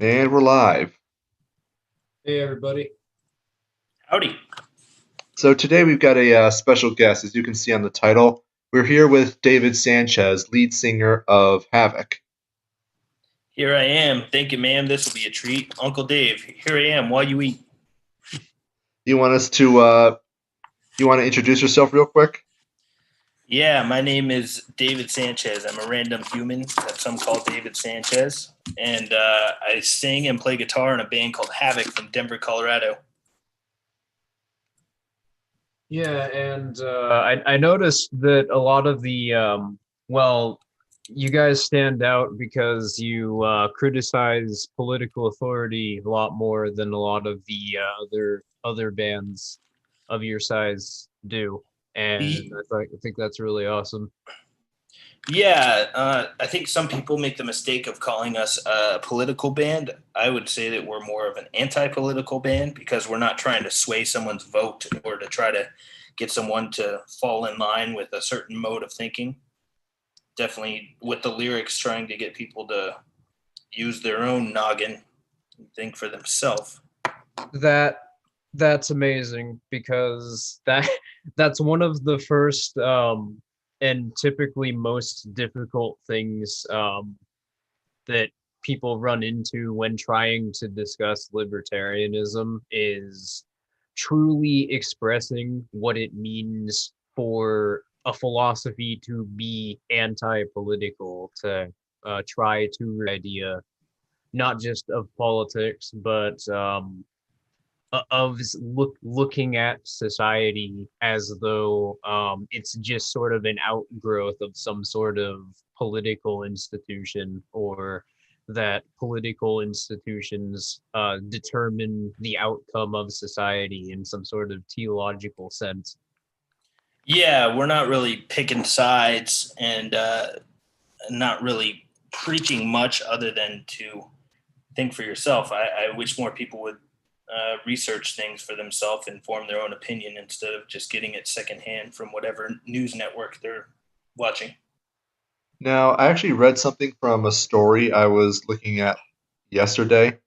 And we're live. Hey everybody. Howdy. So today we've got a special guest, as you can see on the title. We're here with David Sanchez, lead singer of HAVOK. Here I am. Thank you, ma'am. This will be a treat. Uncle Dave, here I am while you eat. You want us to, you want to introduce yourself real quick? Yeah, my name is David Sanchez. I'm a random human that some call David Sanchez. And I sing and play guitar in a band called HAVOK from Denver, Colorado. Yeah, and I noticed that a lot of well, you guys stand out because you criticize political authority a lot more than a lot of the other bands of your size do, and The, I think that's really awesome. yeah, I think some people make the mistake of calling us a political band. I would say that we're more of an anti political band because we're not trying to sway someone's vote or to try to get someone to fall in line with a certain mode of thinking. Definitely with the lyrics trying to get people to use their own noggin and think for themselves. That that's amazing because that's one of the first and typically most difficult things that people run into when trying to discuss libertarianism is truly expressing what it means for a philosophy to be anti-political, to try to idea not just of politics but of looking at society as though it's just sort of an outgrowth of some sort of political institution, or that political institutions determine the outcome of society in some sort of theological sense. Yeah, we're not really picking sides and not really preaching much other than to think for yourself. I wish more people would research things for themselves and form their own opinion instead of just getting it secondhand from whatever news network they're watching. Now, I actually read something from a story I was looking at yesterday,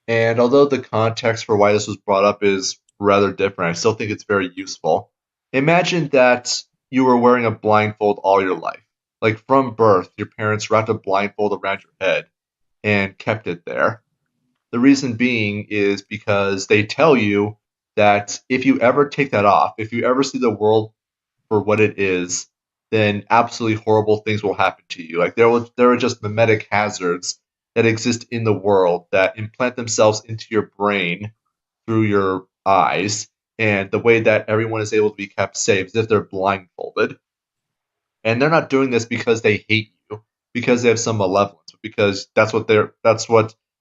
and although the context for why this was brought up is rather different, I still think it's very useful. Imagine that you were wearing a blindfold all your life. Like from birth, your parents wrapped a blindfold around your head and kept it there. The reason being is because they tell you that if you ever take that off, if you ever see the world for what it is, then absolutely horrible things will happen to you. Like there are just mimetic hazards that exist in the world that implant themselves into your brain through your eyes, and the way that everyone is able to be kept safe is if they're blindfolded. And they're not doing this because they hate you, because they have some malevolence, but because that's what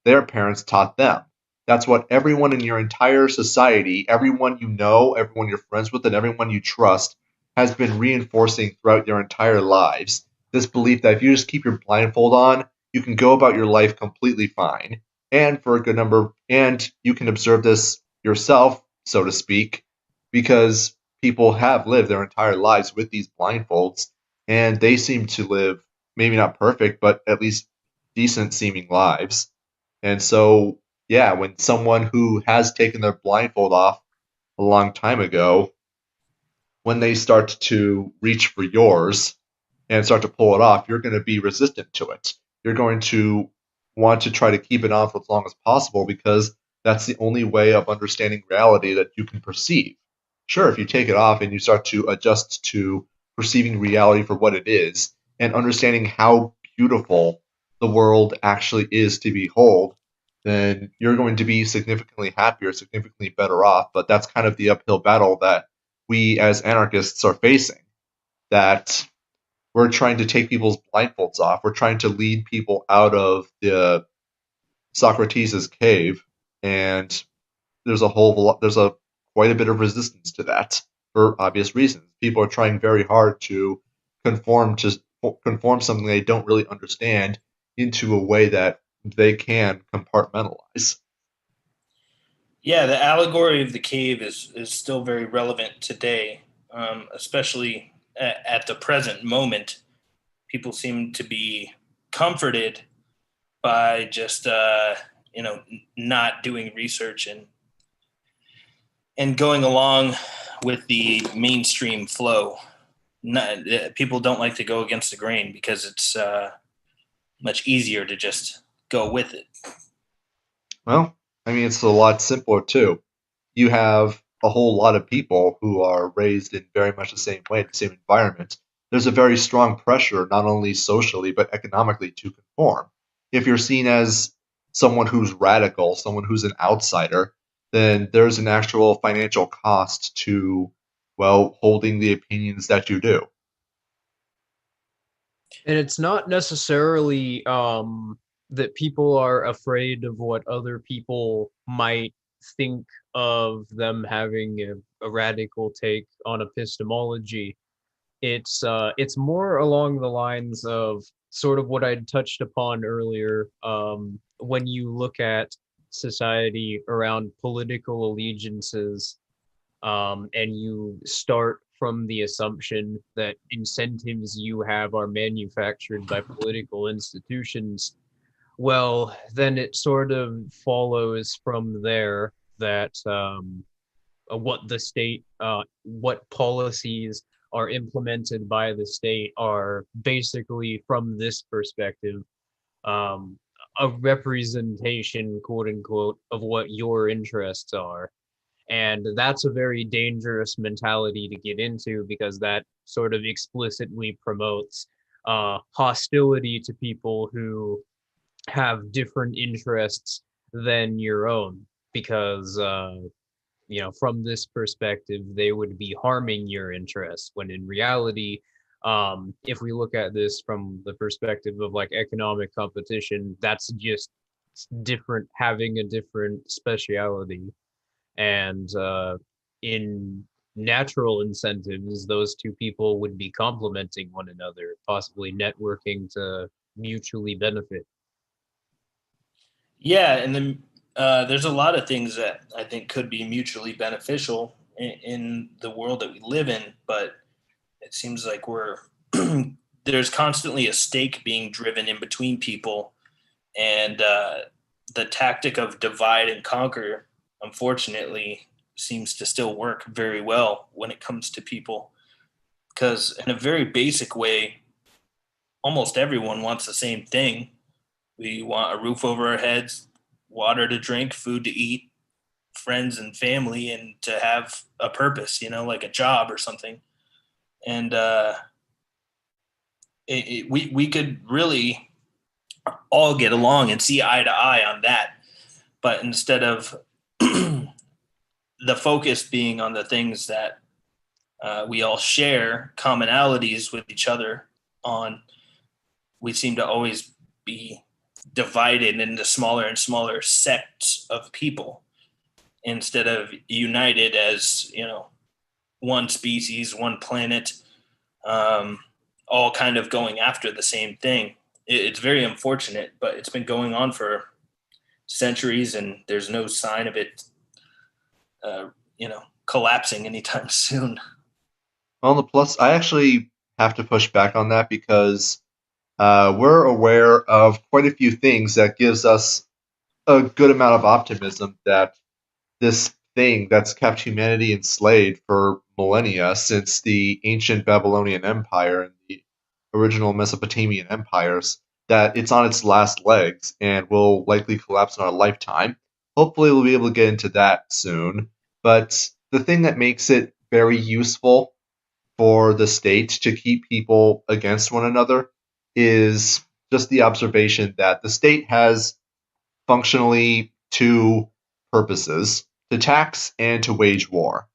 their parents taught them. That's what everyone in your entire society, everyone you know, everyone you're friends with, and everyone you trust has been reinforcing throughout your entire lives. This belief that if you just keep your blindfold on, you can go about your life completely fine. And for a good number, and you can observe this yourself, so to speak, because people have lived their entire lives with these blindfolds, and they seem to live maybe not perfect, but at least decent seeming lives. And so, yeah, when someone who has taken their blindfold off a long time ago, when they start to reach for yours and start to pull it off, you're going to be resistant to it. You're going to want to try to keep it on for as long as possible because that's the only way of understanding reality that you can perceive. Sure, if you take it off and you start to adjust to perceiving reality for what it is and understanding how beautiful the world actually is to behold, then you're going to be significantly happier, significantly better off. But that's kind of the uphill battle that we as anarchists are facing. That we're trying to take people's blindfolds off. We're trying to lead people out of the Socrates' cave, and there's a quite a bit of resistance to that for obvious reasons. People are trying very hard to conform to conform something they don't really understand into a way that they can compartmentalize. Yeah, the allegory of the cave is still very relevant today, especially at the present moment. People seem to be comforted by just not doing research and going along with the mainstream flow. People don't like to go against the grain because it's much easier to just go with it. Well, I mean, it's a lot simpler too. You have a whole lot of people who are raised in very much the same way, the same environment. There's a very strong pressure, not only socially but economically, to conform. If you're seen as someone who's radical, someone who's an outsider, then there's an actual financial cost to, well, holding the opinions that you do. And it's not necessarily that people are afraid of what other people might think of them having a radical take on epistemology. It's more along the lines of sort of what I'd touched upon earlier. When you look at society around political allegiances, and you start from the assumption that incentives you have are manufactured by political institutions, well, then it sort of follows from there that what policies are implemented by the state are basically, from this perspective, um, a representation, quote unquote, of what your interests are. And that's a very dangerous mentality to get into because that sort of explicitly promotes hostility to people who have different interests than your own. Because, from this perspective, they would be harming your interests when in reality, if we look at this from the perspective of like economic competition, that's just different, having a different speciality. And in natural incentives, those two people would be complementing one another, possibly networking to mutually benefit. Yeah, and then there's a lot of things that I think could be mutually beneficial in the world that we live in, but it seems like there's constantly a stake being driven in between people, and the tactic of divide and conquer, unfortunately, seems to still work very well when it comes to people. Because in a very basic way, almost everyone wants the same thing. We want a roof over our heads, water to drink, food to eat, friends and family, and to have a purpose, like a job or something. And we could really all get along and see eye to eye on that. But instead of the focus being on the things that we all share commonalities with each other on, we seem to always be divided into smaller and smaller sects of people instead of united as, one species, one planet, all kind of going after the same thing. It's very unfortunate, but it's been going on for centuries, and there's no sign of it, collapsing anytime soon. On the plus, I actually have to push back on that because we're aware of quite a few things that gives us a good amount of optimism that this thing that's kept humanity enslaved for millennia since the ancient Babylonian Empire and the original Mesopotamian empires, that it's on its last legs and will likely collapse in our lifetime. Hopefully, we'll be able to get into that soon. But the thing that makes it very useful for the state to keep people against one another is just the observation that the state has functionally two purposes: to tax and to wage war.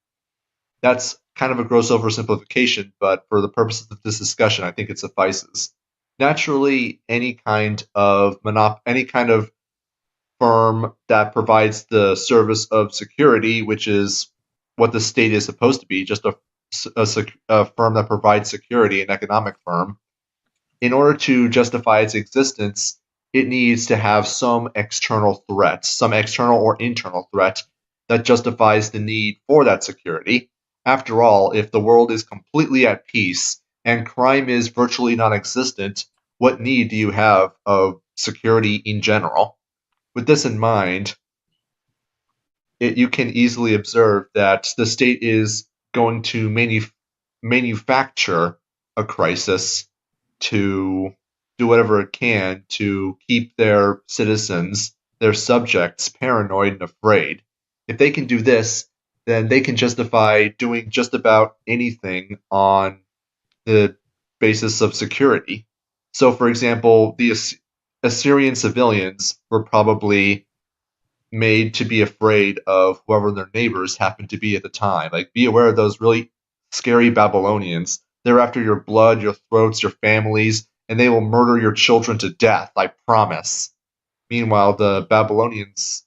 That's kind of a gross oversimplification, but for the purposes of this discussion, I think it suffices. Naturally, any kind of firm that provides the service of security, which is what the state is supposed to be, just a firm that provides security, an economic firm, in order to justify its existence, it needs to have some external threat, some external or internal threat that justifies the need for that security. After all, if the world is completely at peace and crime is virtually non existent, what need do you have of security in general. With this in mind, you can easily observe that the state is going to manufacture a crisis to do whatever it can to keep their citizens, their subjects, paranoid and afraid. If they can do this, then they can justify doing just about anything on the basis of security. So, for example, the Assyrian civilians were probably made to be afraid of whoever their neighbors happened to be at the time. Like, be aware of those really scary Babylonians. They're after your blood, your throats, your families, and they will murder your children to death, I promise. Meanwhile, the Babylonians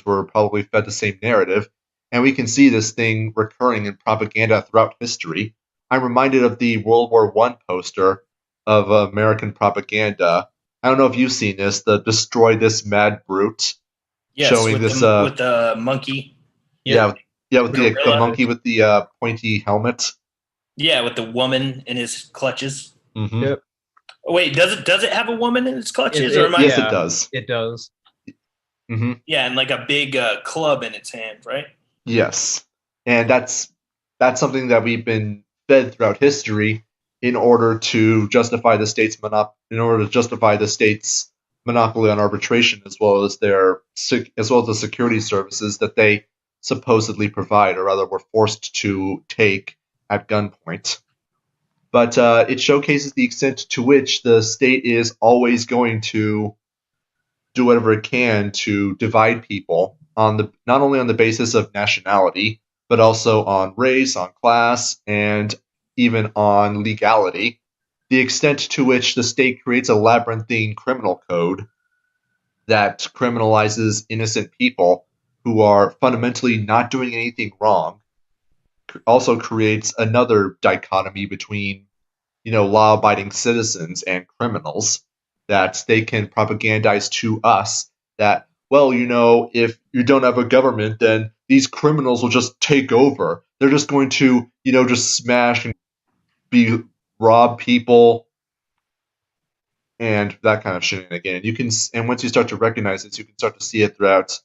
were probably fed the same narrative, and we can see this thing recurring in propaganda throughout history. I'm reminded of the World War I poster of American propaganda. I don't know if you've seen this, the "Destroy This Mad Brute," Yes, showing with this. with the monkey. Yeah, with the Gorilla. monkey with the pointy helmet. Yeah, with the woman in his clutches. Mm-hmm. Yep. Oh, wait, does it have a woman in its clutches? Yes, it does. It does. Mm-hmm. Yeah, and like a big club in its hand, right? Yes, and that's something that we've been fed throughout history in order to justify the state's monopoly on arbitration, as well as the security services that they supposedly provide, or rather were forced to take at gunpoint. But it showcases the extent to which the state is always going to do whatever it can to divide people not only on the basis of nationality, but also on race, on class, and even on legality. The extent to which the state creates a labyrinthine criminal code that criminalizes innocent people who are fundamentally not doing anything wrong also creates another dichotomy between, law-abiding citizens and criminals that they can propagandize to us that, well, if you don't have a government, then these criminals will just take over. They're just going to, just smash and rob people and that kind of shenanigan. And once you start to recognize this, you can start to see it throughout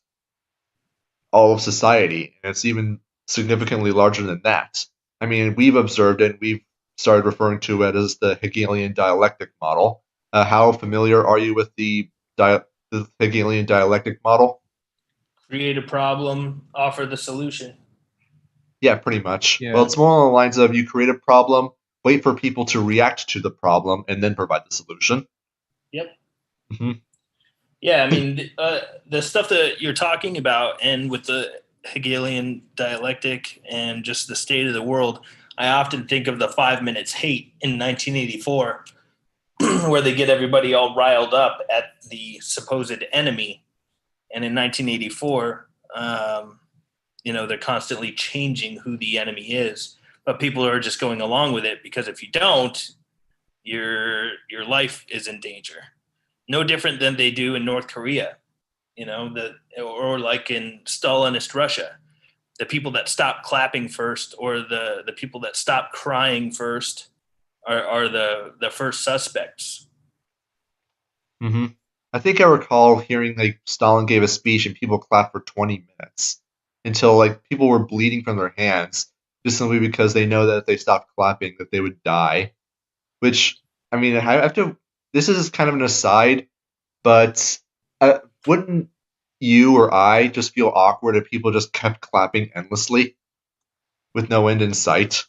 all of society, and it's even significantly larger than that. I mean, we've observed and we've started referring to it as the Hegelian dialectic model. How familiar are you with the Hegelian dialectic model? Create a problem, offer the solution. Yeah, pretty much. Yeah. Well, it's more along the lines of you create a problem, wait for people to react to the problem, and then provide the solution. Yep. Mm-hmm. Yeah, I mean, the stuff that you're talking about, and with the Hegelian dialectic and just the state of the world, I often think of the 5 Minutes Hate in 1984, where they get everybody all riled up at the supposed enemy. And in 1984, they're constantly changing who the enemy is, but people are just going along with it because if you don't, your life is in danger. No different than they do in North Korea, or like in Stalinist Russia. The people that stop clapping first, or the people that stop crying first, are the first suspects. Mm-hmm. I think I recall hearing Stalin gave a speech and people clapped for 20 minutes until people were bleeding from their hands, just simply because they know that if they stopped clapping that they would die. Which, I mean, I have to. This is kind of an aside, but wouldn't you or I just feel awkward if people just kept clapping endlessly with no end in sight?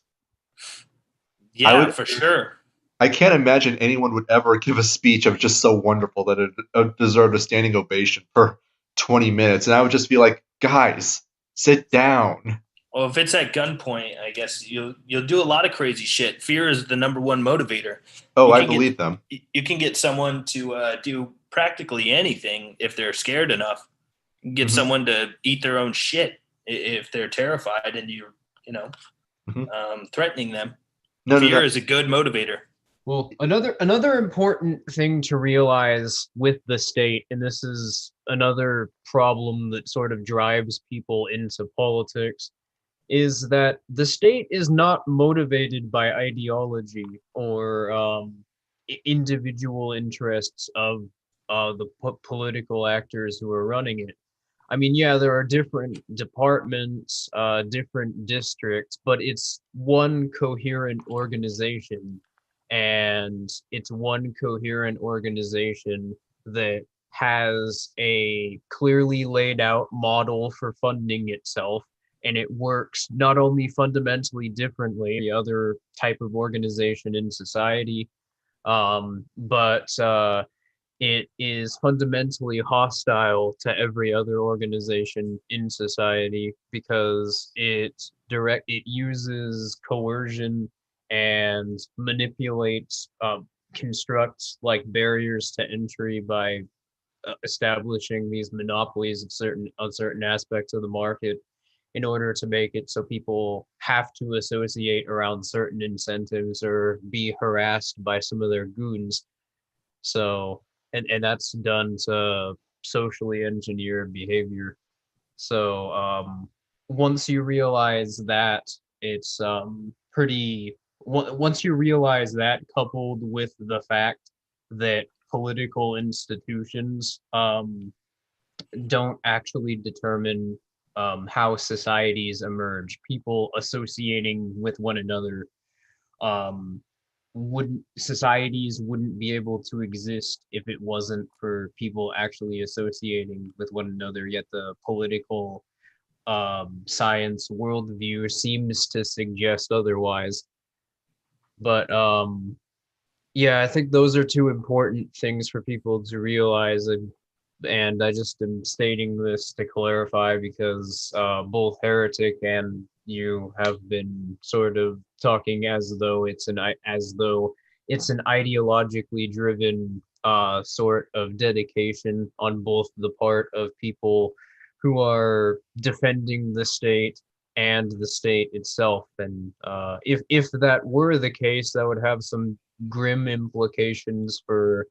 Yeah, for sure. I can't imagine anyone would ever give a speech of just so wonderful that it deserved a standing ovation for 20 minutes. And I would just be like, guys, sit down. Well, if it's at gunpoint, I guess you'll do a lot of crazy shit. Fear is the number one motivator. Oh, I believe them. You can get someone to do practically anything if they're scared enough. You can get someone to eat their own shit if they're terrified and you're, threatening them. Fear is a good motivator. Well, another important thing to realize with the state, and this is another problem that sort of drives people into politics, is that the state is not motivated by ideology or individual interests of the political actors who are running it. I mean, yeah, there are different departments, different districts, but it's one coherent organization, and it's one coherent organization that has a clearly laid out model for funding itself, and it works not only fundamentally differently than the other type of organization in society, but it is fundamentally hostile to every other organization in society because it uses coercion and manipulates, constructs like barriers to entry by establishing these monopolies of certain aspects of the market in order to make it so people have to associate around certain incentives or be harassed by some of their goons. So, and that's done to socially engineer behavior. So, once you realize that, it's once you realize that, coupled with the fact that political institutions don't actually determine how societies emerge, people associating with one another, um, wouldn't societies wouldn't be able to exist if it wasn't for people actually associating with one another. Yet the political science worldview seems to suggest otherwise. But yeah, I think those are two important things for people to realize, and I just am stating this to clarify because both Heretic and you have been sort of talking as though it's an ideologically driven sort of dedication on both the part of people who are defending the state and the state itself. And if that were the case, that would have some grim implications for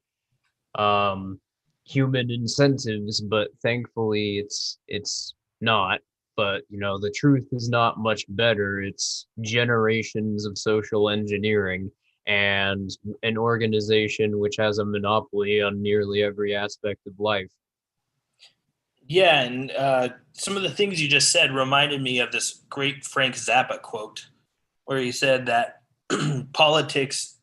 um, human incentives, but thankfully it's not. But you know, the truth is not much better. It's generations of social engineering and an organization which has a monopoly on nearly every aspect of life. Yeah, and some of the things you just said reminded me of this great Frank Zappa quote, where he said that politics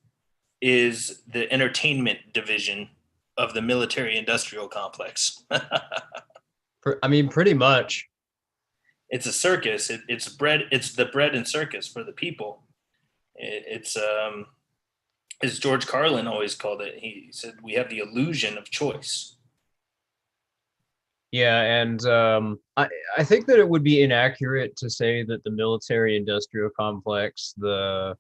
is the entertainment division of the military-industrial complex. I mean, pretty much. It's a circus. It's bread. It's the bread and circus for the people. It's as George Carlin always called it. He said we have the illusion of choice. Yeah, and I think that it would be inaccurate to say that the military-industrial complex, the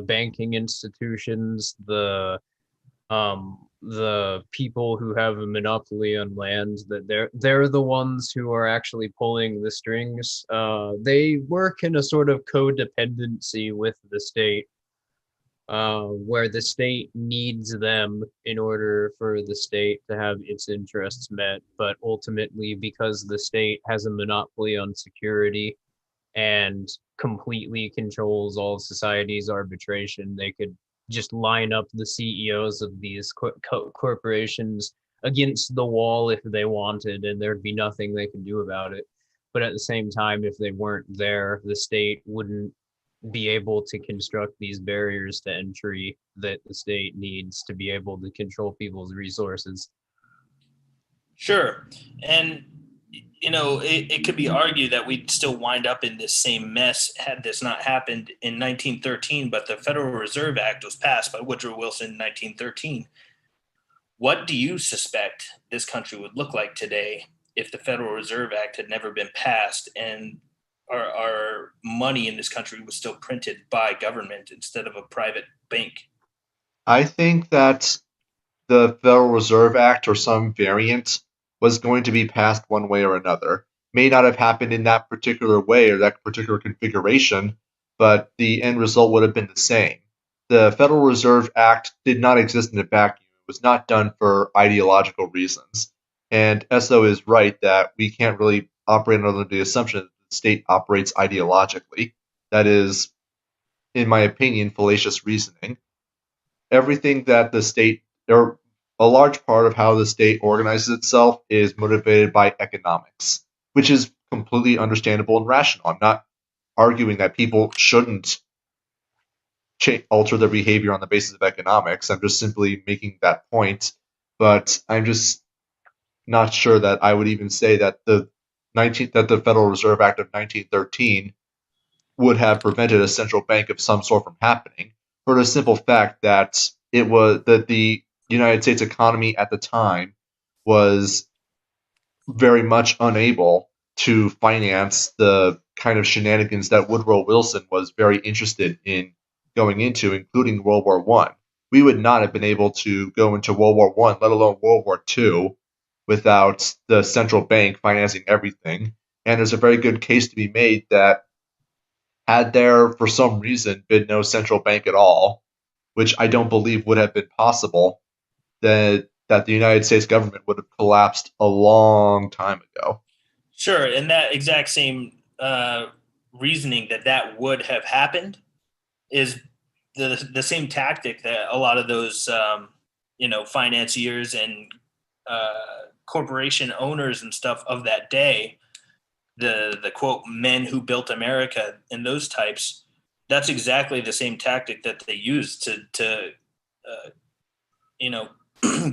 banking institutions, the people who have a monopoly on land, that they're the ones who are actually pulling the strings. They work in a sort of codependency with the state, where the state needs them in order for the state to have its interests met. But ultimately, because the state has a monopoly on security and completely controls all society's arbitration, they could just line up the CEOs of these corporations against the wall if they wanted, and there'd be nothing they could do about it. But at the same time, if they weren't there, the state wouldn't be able to construct these barriers to entry that the state needs to be able to control people's resources. Sure. And, it could be argued that we'd still wind up in this same mess had this not happened in 1913, but the Federal Reserve Act was passed by Woodrow Wilson in 1913. What do you suspect this country would look like today if the Federal Reserve Act had never been passed and our money in this country was still printed by government instead of a private bank? I think that the Federal Reserve Act or some variant was going to be passed one way or another. May not have happened in that particular way or that particular configuration, but the end result would have been the same. The Federal Reserve Act did not exist in a vacuum. It was not done for ideological reasons. And Esso is right that we can't really operate under the assumption that the state operates ideologically. That is, in my opinion, fallacious reasoning. Everything that the state or a large part of how the state organizes itself is motivated by economics, which is completely understandable and rational. I'm not arguing that people shouldn't alter their behavior on the basis of economics. I'm just simply making that point. But I'm just not sure that I would even say that the Federal Reserve Act of 1913 would have prevented a central bank of some sort from happening, for the simple fact that the United States economy at the time was very much unable to finance the kind of shenanigans that Woodrow Wilson was very interested in going into, including World War One. We would not have been able to go into World War One, let alone World War Two, without the central bank financing everything. And there's a very good case to be made that had there, for some reason, been no central bank at all, which I don't believe would have been possible, that the United States government would have collapsed a long time ago. Sure, and that exact same reasoning that would have happened is the same tactic that a lot of those financiers and corporation owners and stuff of that day, the quote men who built America and those types, that's exactly the same tactic that they used to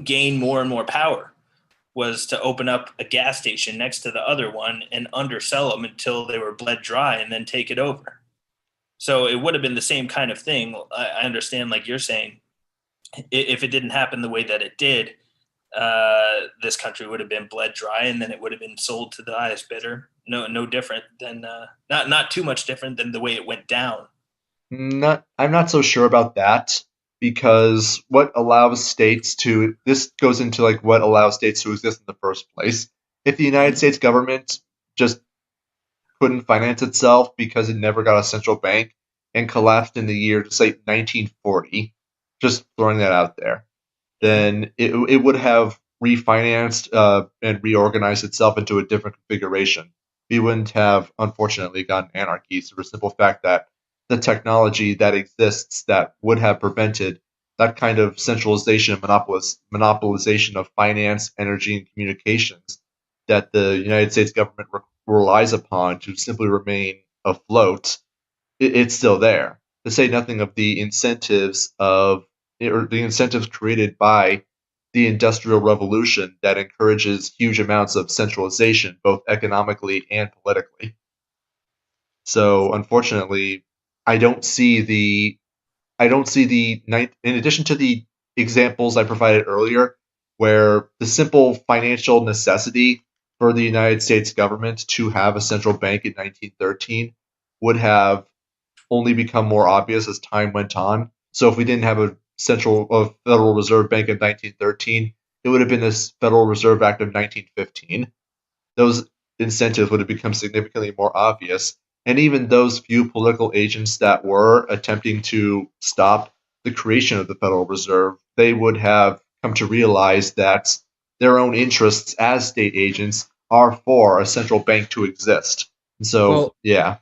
gain more and more power, was to open up a gas station next to the other one and undersell them until they were bled dry and then take it over. So it would have been the same kind of thing. I understand, like you're saying, if it didn't happen the way that it did, this country would have been bled dry and then it would have been sold to the highest bidder. No different than not too much different than the way it went down. I'm not so sure about that, because what allows states to this goes into like what allows states to exist in the first place. If the United States government just couldn't finance itself because it never got a central bank and collapsed in the year, say 1940, just throwing that out there, then it would have refinanced and reorganized itself into a different configuration. We wouldn't have, unfortunately, gotten anarchy, for the simple fact that the technology that exists that would have prevented that kind of centralization and monopolization of finance, energy, and communications that the United States government relies upon to simply remain afloat, it's still there. To say nothing of the incentives created by the Industrial Revolution that encourages huge amounts of centralization, both economically and politically. So, unfortunately, I don't see the in addition to the examples I provided earlier, where the simple financial necessity for the United States government to have a central bank in 1913 would have only become more obvious as time went on. So if we didn't have a Federal Reserve Bank in 1913, it would have been this Federal Reserve Act of 1915. Those incentives would have become significantly more obvious. And even those few political agents that were attempting to stop the creation of the Federal Reserve, they would have come to realize that their own interests as state agents are for a central bank to exist. And so, Well, yeah.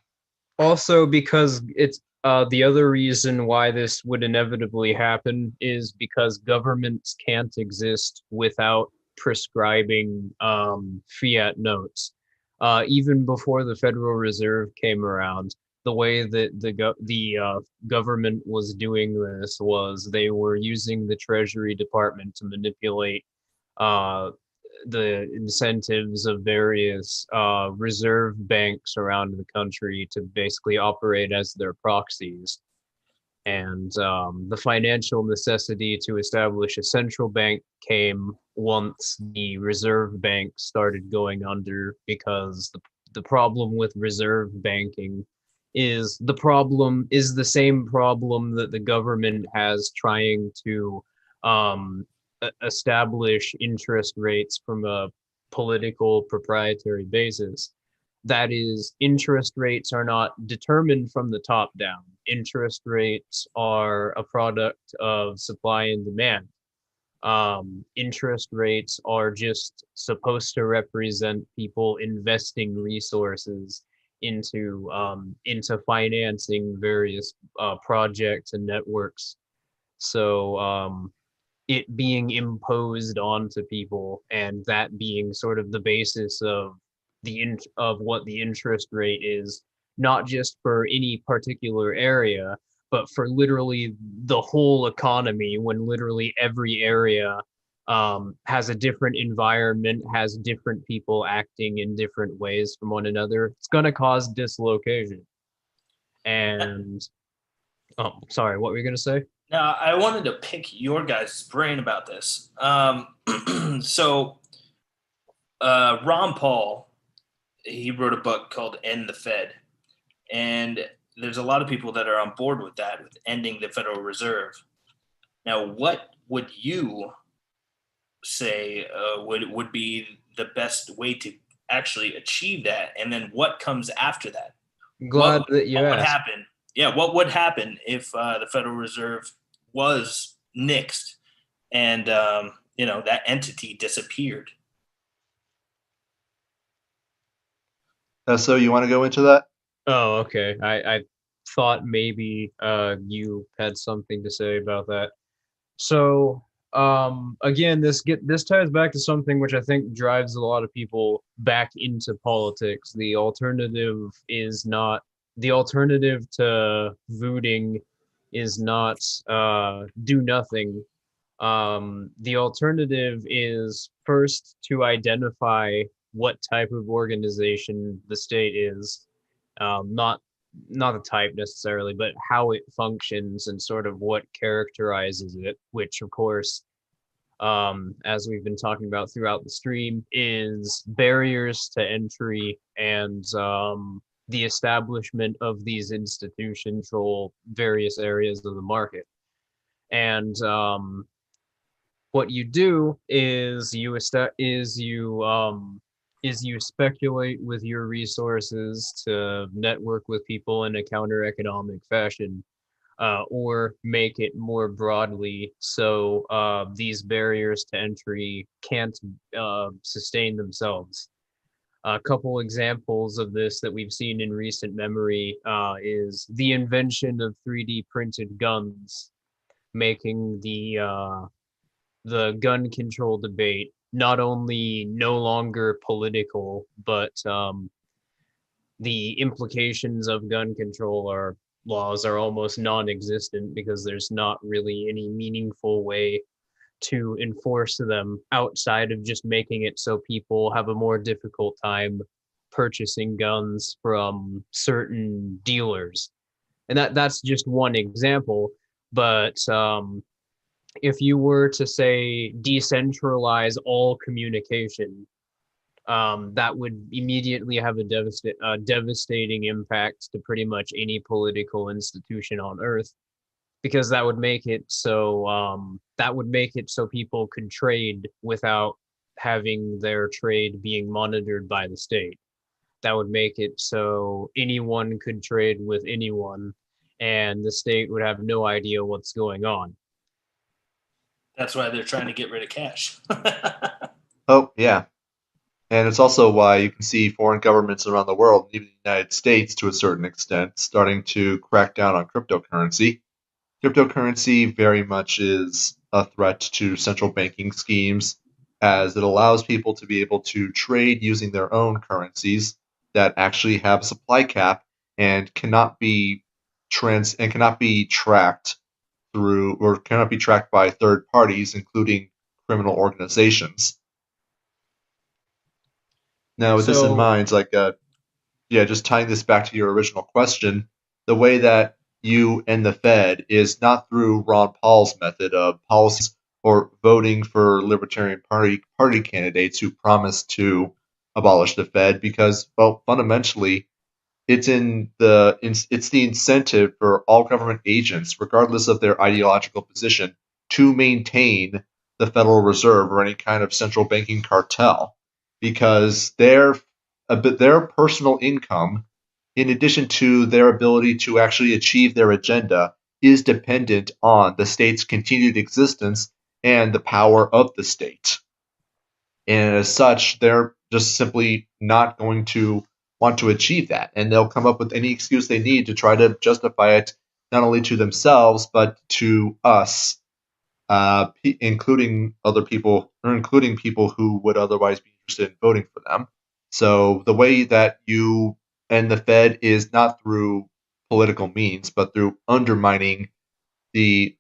Also, because it's the other reason why this would inevitably happen is because governments can't exist without prescribing fiat notes. Even before the Federal Reserve came around, the way that the government was doing this was they were using the Treasury Department to manipulate uh, the incentives of various reserve banks around the country to basically operate as their proxies. And the financial necessity to establish a central bank came once the reserve bank started going under, because the problem with reserve banking is the same problem that the government has trying to establish interest rates from a political proprietary basis. That is, interest rates are not determined from the top down. Interest rates are a product of supply and demand. Interest rates are just supposed to represent people investing resources into financing various projects and networks. So it being imposed onto people, and that being sort of the basis of of what the interest rate is, not just for any particular area, but for literally the whole economy, when literally every area has a different environment, has different people acting in different ways from one another. It's going to cause dislocation. And oh, sorry, what were you going to say? Now, I wanted to pick your guys' brain about this. So, Ron Paul, he wrote a book called End the Fed. And there's a lot of people that are on board with that, with ending the Federal Reserve. Now, what would you say would be the best way to actually achieve that? And then what comes after that? Glad that you what would asked. happen? Yeah, what would happen if the Federal Reserve was nixed and that entity disappeared? So you want to go into that? Oh, okay. I thought maybe you had something to say about that. So, again, this ties back to something which I think drives a lot of people back into politics. The alternative to voting is not do nothing. The alternative is first to identify what type of organization the state is, not the type necessarily, but how it functions and sort of what characterizes it, which of course, as we've been talking about throughout the stream, is barriers to entry and the establishment of these institutions control various areas of the market. And what you do is you speculate with your resources to network with people in a counter economic fashion, or make it more broadly so these barriers to entry can't sustain themselves. A couple examples of this that we've seen in recent memory is the invention of 3D printed guns, making the gun control debate not only no longer political, but the implications of gun control laws are almost non-existent because there's not really any meaningful way to enforce them outside of just making it so people have a more difficult time purchasing guns from certain dealers. And that's just one example. But if you were to say decentralize all communication, that would immediately have a devastating impact to pretty much any political institution on Earth, because that would make it so people could trade without having their trade being monitored by the state. That would make it so anyone could trade with anyone, and the state would have no idea what's going on. That's why they're trying to get rid of cash. Oh, yeah. And it's also why you can see foreign governments around the world, even the United States to a certain extent, starting to crack down on cryptocurrency. Cryptocurrency very much is a threat to central banking schemes, as it allows people to be able to trade using their own currencies that actually have a supply cap and cannot be tracked through, or cannot be tracked by third parties, including criminal organizations. Now, with this in mind, just tying this back to your original question, the way that you end the Fed is not through Ron Paul's method of policies or voting for Libertarian Party candidates who promise to abolish the Fed, because, well, fundamentally, it's the incentive for all government agents, regardless of their ideological position, to maintain the Federal Reserve or any kind of central banking cartel, because their personal income, in addition to their ability to actually achieve their agenda, is dependent on the state's continued existence and the power of the state. And as such, they're just simply not going to want to achieve that. And they'll come up with any excuse they need to try to justify it, not only to themselves, but to us including other people, or including people who would otherwise be interested in voting for them. So the way that you end the Fed is not through political means, but through undermining the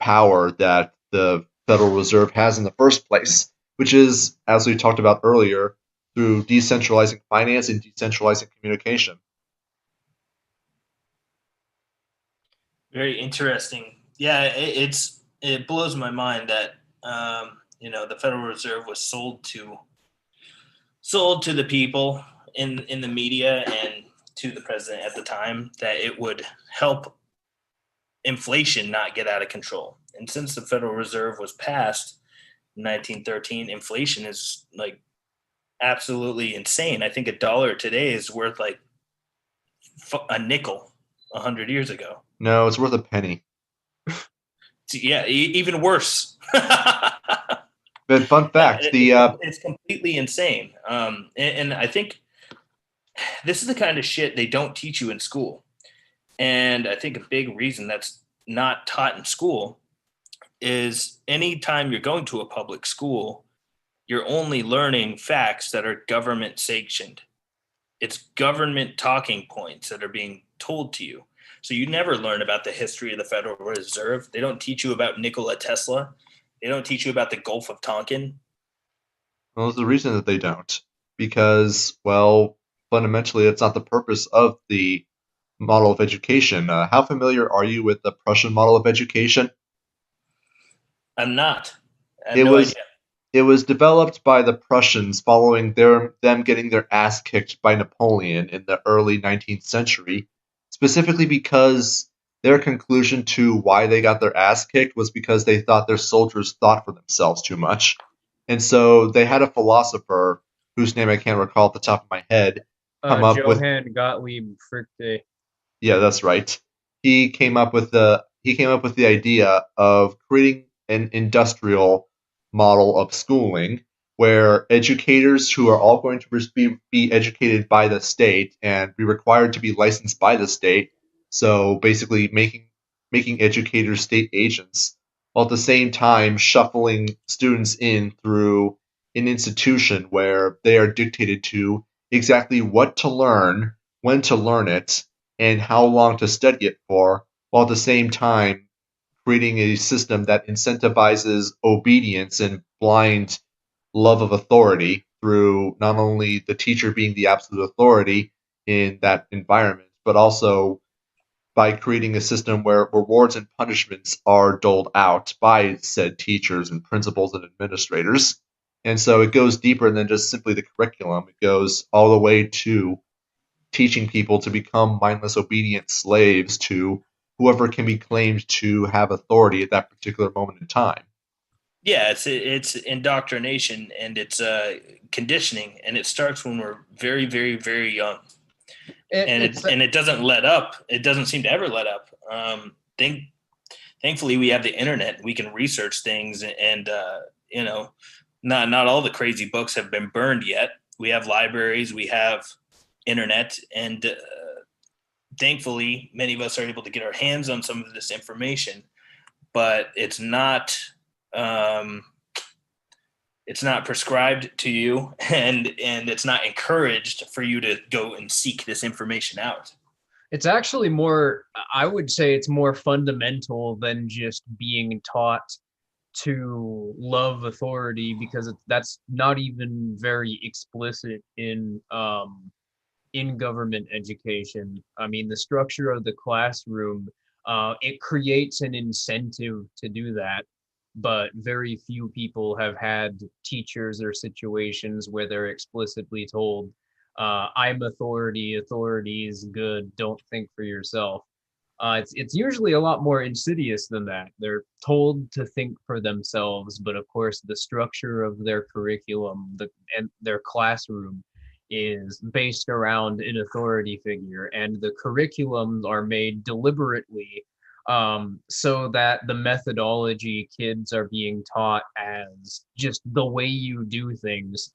power that the Federal Reserve has in the first place, which is, as we talked about earlier, through decentralizing finance and decentralizing communication. Very interesting. Yeah, it blows my mind that the Federal Reserve was sold to the people in the media and to the president at the time, that it would help inflation not get out of control. And since the Federal Reserve was passed in 1913, inflation is like absolutely insane. I think a dollar today is worth like a nickel 100 years ago. No, it's worth a penny. Yeah, even worse. But fun fact, it's completely insane. And I think this is the kind of shit they don't teach you in school. And I think a big reason that's not taught in school is anytime you're going to a public school, you're only learning facts that are government sanctioned. It's government talking points that are being told to you. So you never learn about the history of the Federal Reserve. They don't teach you about Nikola Tesla. They don't teach you about the Gulf of Tonkin. well, there's a reason that they don't. Because, well, fundamentally, it's not the purpose of the model of education. How familiar are you with the Prussian model of education? I'm not. I have It no was idea. it was developed by the Prussians following them getting their ass kicked by Napoleon in the early 19th century, specifically because their conclusion to why they got their ass kicked was because they thought their soldiers thought for themselves too much. And so they had a philosopher whose name I can't recall at the top of my head come up with. Johann Gottlieb Fichte. Yeah, that's right. He came up with the idea of creating an industrial model of schooling where educators who are all going to be educated by the state and be required to be licensed by the state, so basically making educators state agents, while at the same time shuffling students in through an institution where they are dictated to exactly what to learn, when to learn it, and how long to study it for, while at the same time creating a system that incentivizes obedience and blind love of authority through not only the teacher being the absolute authority in that environment, but also by creating a system where rewards and punishments are doled out by said teachers and principals and administrators. And so it goes deeper than just simply the curriculum. It goes all the way to teaching people to become mindless, obedient slaves to whoever can be claimed to have authority at that particular moment in time. Yeah, it's indoctrination and it's conditioning, and it starts when we're very, very, very young, and it doesn't let up. It doesn't seem to ever let up. Thankfully, we have the internet. We can research things, and not all the crazy books have been burned yet. We have libraries, we have internet, and thankfully, many of us are able to get our hands on some of this information. But it's not prescribed to you, and it's not encouraged for you to go and seek this information out. It's actually more, I would say it's more fundamental than just being taught to love authority, because that's not even very explicit in government education. I mean, the structure of the classroom, it creates an incentive to do that, but very few people have had teachers or situations where they're explicitly told, I'm authority, authority is good, don't think for yourself. It's usually a lot more insidious than that. They're told to think for themselves, but of course the structure of their curriculum and their classroom is based around an authority figure, and the curriculums are made deliberately so that the methodology kids are being taught as just the way you do things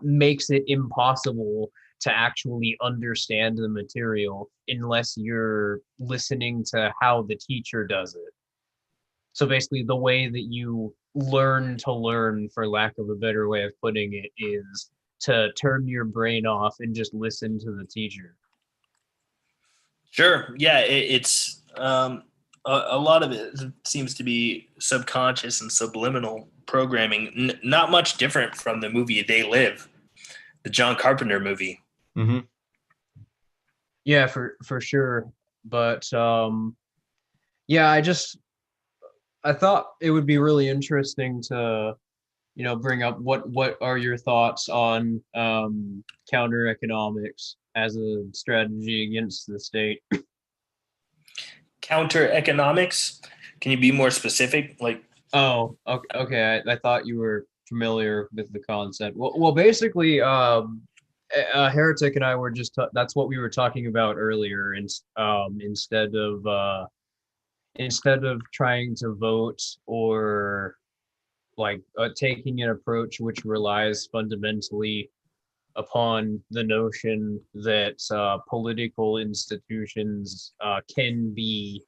makes it impossible to actually understand the material unless you're listening to how the teacher does it. So basically, the way that you learn to learn, for lack of a better way of putting it, is to turn your brain off and just listen to the teacher. Sure. Yeah, it's a lot of it seems to be subconscious and subliminal programming. Not much different from the movie They Live, the John Carpenter movie. Mm-hmm. Yeah, for sure. But yeah, I thought it would be really interesting to, bring up what are your thoughts on counter economics as a strategy against the state? Counter economics. Can you be more specific? Like, Oh, okay. I thought you were familiar with the concept. Well, basically, Heretic and I were just that's what we were talking about earlier. And instead of trying to vote or like taking an approach which relies fundamentally upon the notion that political institutions can be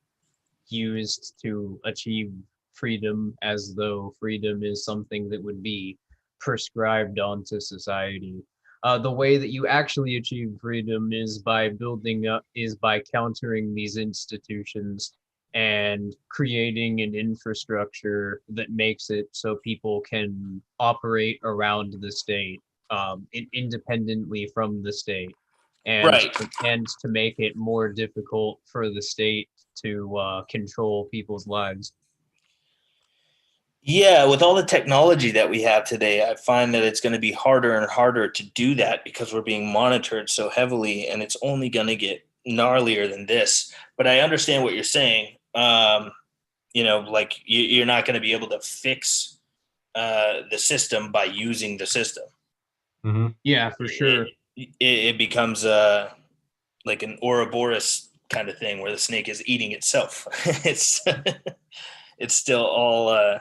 used to achieve freedom, as though freedom is something that would be prescribed onto society. The way that you actually achieve freedom is by countering these institutions and creating an infrastructure that makes it so people can operate around the state, independently from the state, and right. and to make it more difficult for the state to control people's lives. Yeah, with all the technology that we have today, I find that it's going to be harder and harder to do that because we're being monitored so heavily, and it's only going to get gnarlier than this. But I understand what you're saying. Like you're not going to be able to fix the system by using the system. Mm-hmm. Yeah, for sure. It becomes like an Ouroboros kind of thing where the snake is eating itself. It's still all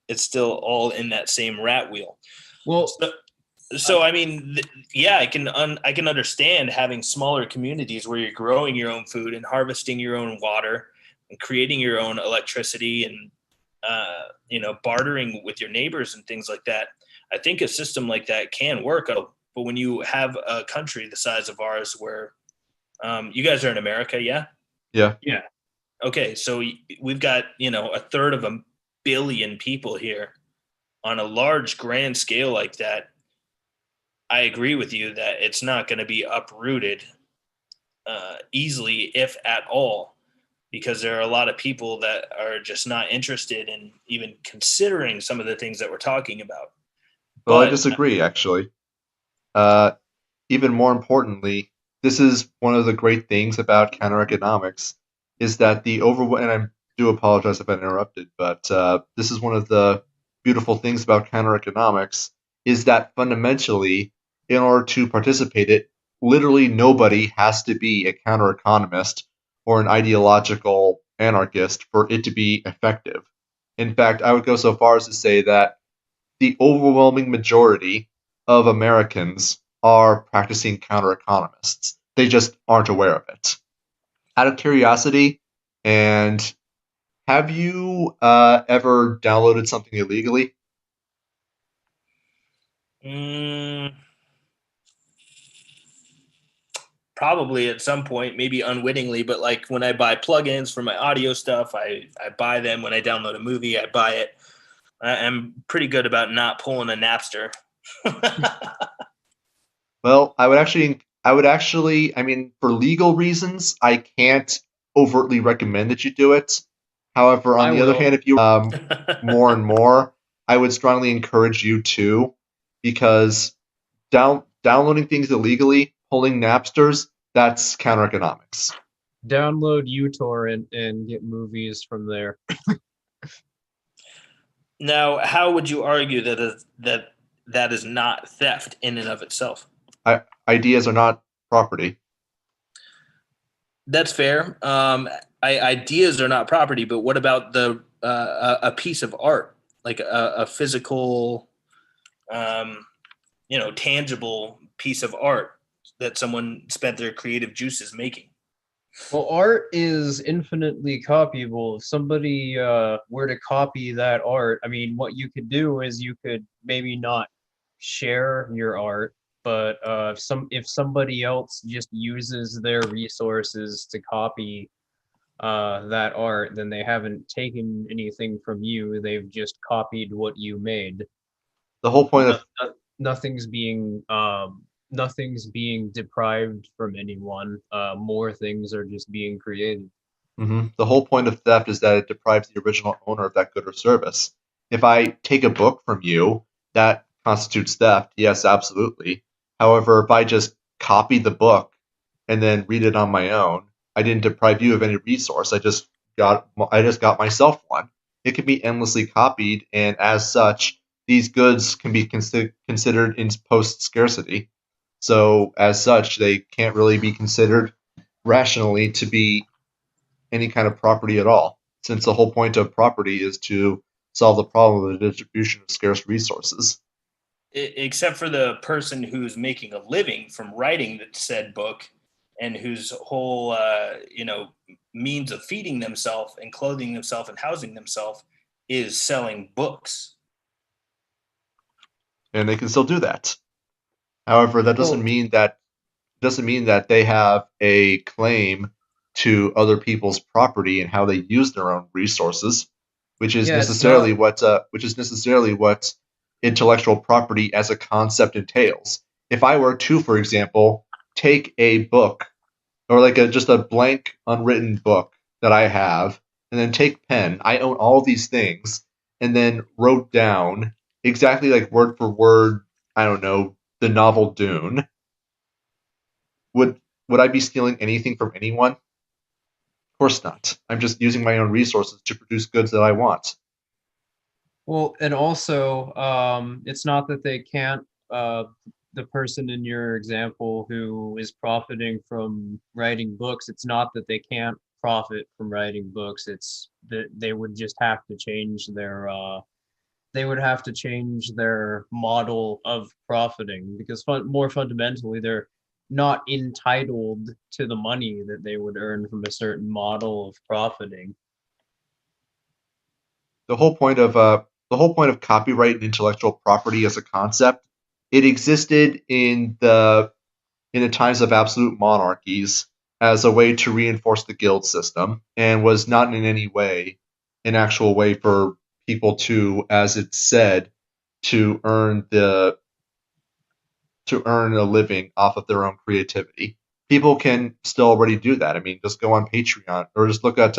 it's still all in that same rat wheel. Well, so I mean, yeah, I can understand having smaller communities where you're growing your own food and harvesting your own water and creating your own electricity and bartering with your neighbors and things like that. I think a system like that can work. But when you have a country the size of ours, where you guys are in America, yeah, Yeah. okay, so we've got a third of a billion people here on a large grand scale like that. I agree with you that it's not going to be uprooted easily, if at all, because there are a lot of people that are just not interested in even considering some of the things that we're talking about. Well, I But disagree, actually. Even more importantly, this is one of the great things about counter economics is that and I do apologize if I interrupted, but this is one of the beautiful things about counter economics is that fundamentally, in order to participate it, literally nobody has to be a counter economist or an ideological anarchist for it to be effective. In fact, I would go so far as to say that the overwhelming majority of Americans are practicing counter economists. They just aren't aware of it. Out of curiosity, and have you ever downloaded something illegally? Probably at some point, maybe unwittingly, but like when I buy plugins for my audio stuff, I buy them. When I download a movie, I buy it. I'm pretty good about not pulling a Napster. Well, I mean, for legal reasons, I can't overtly recommend that you do it. However, on I the other will. hand, if you more and more, I would strongly encourage you to, because downloading things illegally, pulling Napsters, that's counter economics. Download uTorrent and get movies from there. Now, how would you argue that is not theft in and of itself? Ideas are not property. That's fair. Ideas are not property, but what about a piece of art, like a physical, tangible piece of art that someone spent their creative juices making? Well, art is infinitely copyable. If somebody were to copy that art, I mean, what you could do is you could maybe not share your art, but if somebody else just uses their resources to copy that art, then they haven't taken anything from you. They've just copied what you made. The whole point No, of nothing's being nothing's being deprived from anyone. More things are just being created. the whole point of theft is that it deprives the original owner of that good or service. If I take a book from you, that constitutes theft. Yes, absolutely. However, if I just copy the book and then read it on my own, I didn't deprive you of any resource. I just got myself one. It can be endlessly copied, and as such, these goods can be considered in post scarcity. So, as such, they can't really be considered rationally to be any kind of property at all, since the whole point of property is to solve the problem of the distribution of scarce resources. Except for the person who's making a living from writing that said book, and whose whole means of feeding themselves and clothing themselves and housing themselves is selling books. And they can still do that. However, that Well, doesn't mean that they have a claim to other people's property and how they use their own resources, which is yeah, it's necessarily not. what intellectual property as a concept entails. If I were to, for example, take a book or like just a blank unwritten book that I have, and then take pen, I own all these things, and then wrote down exactly like word for word, I don't know, the novel Dune, would would I be stealing anything from anyone? Of course not. I'm just using my own resources to produce goods that I want. Well, and also, it's not that they can't. The person in your example who is profiting from writing books, it's not that they can't profit from writing books. It's that they would just have to change their. They would have to change their model of profiting because more fundamentally, they're not entitled to the money that they would earn from a certain model of profiting. The whole point of copyright and intellectual property as a concept, it existed in the times of absolute monarchies as a way to reinforce the guild system, and was not in any way an actual way for people to, as it's said, to earn a living off of their own creativity. People can still already do that. I mean, just go on Patreon or just look at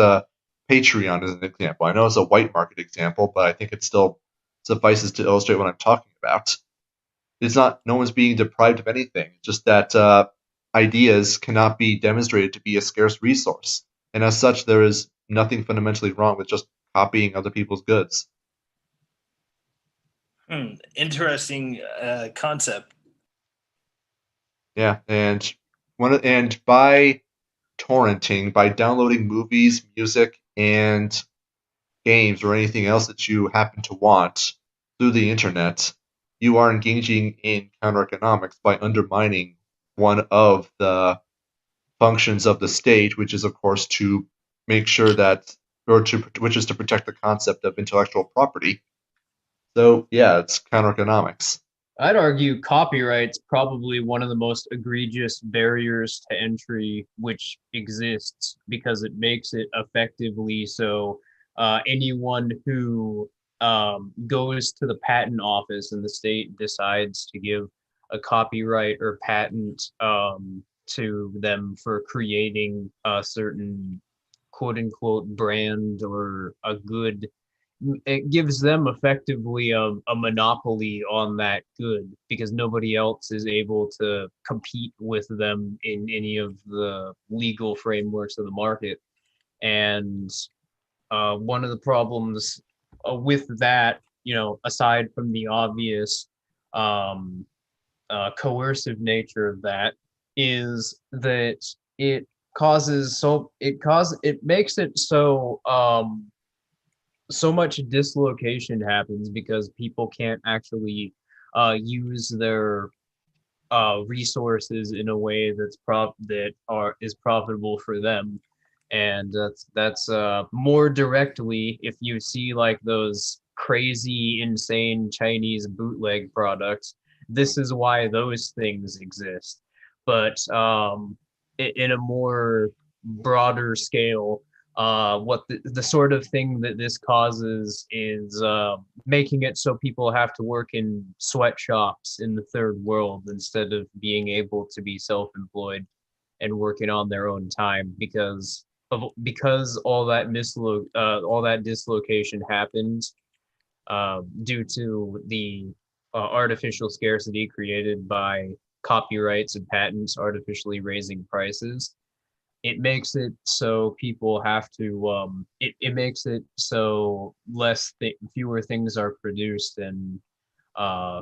Patreon as an example. I know it's a white market example, but I think it still suffices to illustrate what I'm talking about. It's not, no one's being deprived of anything. It's just that ideas cannot be demonstrated to be a scarce resource. And as such, there is nothing fundamentally wrong with just copying other people's goods. Interesting concept. Yeah, and by torrenting, by downloading movies, music, and games or anything else that you happen to want through the internet, you are engaging in counter economics by undermining one of the functions of the state, which is of course to make sure that, which is to protect the concept of intellectual property. So yeah, it's counter economics. I'd argue copyright's probably one of the most egregious barriers to entry which exists because it makes it effectively so anyone who goes to the patent office and the state decides to give a copyright or patent to them for creating a certain quote unquote brand or a good, it gives them effectively a monopoly on that good because nobody else is able to compete with them in any of the legal frameworks of the market. And one of the problems with that, aside from the obvious um, coercive nature of that, is that it makes it so so much dislocation happens because people can't actually use their resources in a way is profitable for them. And that's more directly, if you see like those crazy, insane Chinese bootleg products, this is why those things exist. But in a more broader scale, what the sort of thing that this causes is making it so people have to work in sweatshops in the third world instead of being able to be self-employed and working on their own time because all that dislocation happened due to the artificial scarcity created by copyrights and patents artificially raising prices. It makes it so people have to it makes it so fewer things are produced and uh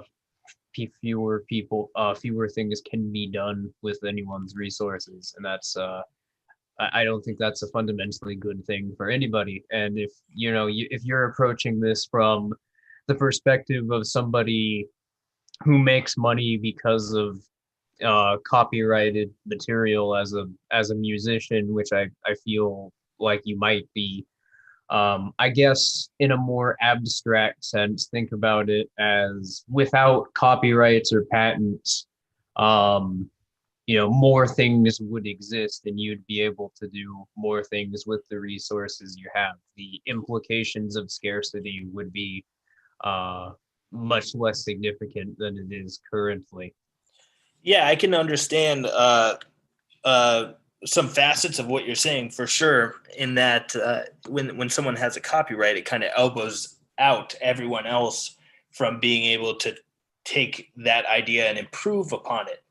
fewer things can be done with anyone's resources, and that's I don't think that's a fundamentally good thing for anybody. And if if you're approaching this from the perspective of somebody who makes money because of copyrighted material as a musician, which I feel like you might be. I guess in a more abstract sense, think about it as without copyrights or patents, um, more things would exist and you'd be able to do more things with the resources you have. The implications of scarcity would be uh, much less significant than it is currently. Yeah, I can understand some facets of what you're saying for sure. In that when someone has a copyright, it kind of elbows out everyone else from being able to take that idea and improve upon it.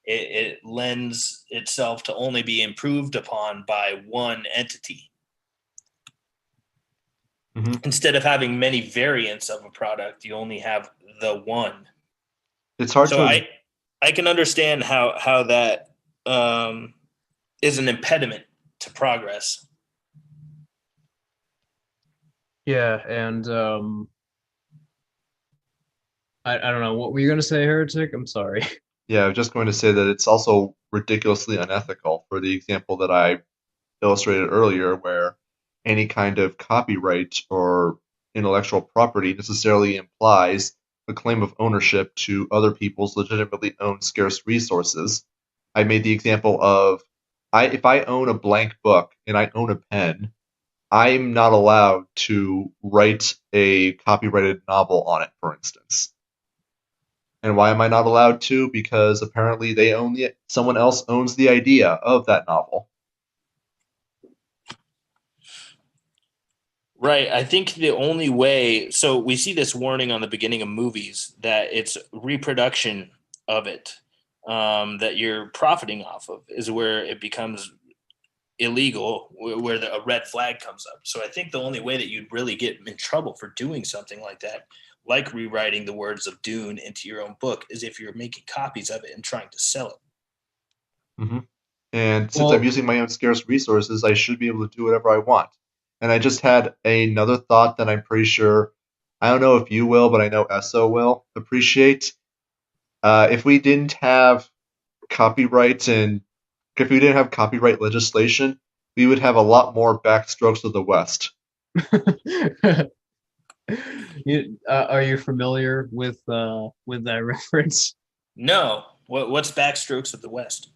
It lends itself to only be improved upon by one entity. Mm-hmm. Instead of having many variants of a product, you only have the one. It's hard So to. I can understand how that is an impediment to progress. Yeah, and I don't know, what were you gonna say, Heretic? I'm sorry. Yeah, I was just going to say that it's also ridiculously unethical for the example that I illustrated earlier, where any kind of copyright or intellectual property necessarily implies a claim of ownership to other people's legitimately owned scarce resources. I made the example of if I own a blank book and I own a pen, I'm not allowed to write a copyrighted novel on it, for instance. And why am I not allowed to? Because apparently someone else owns the idea of that novel. Right. I think the only way, so we see this warning on the beginning of movies that it's reproduction of it that you're profiting off of is where it becomes illegal, where a red flag comes up. So I think the only way that you'd really get in trouble for doing something like that, like rewriting the words of Dune into your own book, is if you're making copies of it and trying to sell it. Mm-hmm. And since I'm Well, using my own scarce resources, I should be able to do whatever I want. And I just had another thought that I'm pretty sure, I don't know if you will, but I know Esso will appreciate. If we didn't have copyright and if we didn't have copyright legislation, we would have a lot more backstrokes of the West. are you familiar with that reference? No. What's Backstrokes of the West?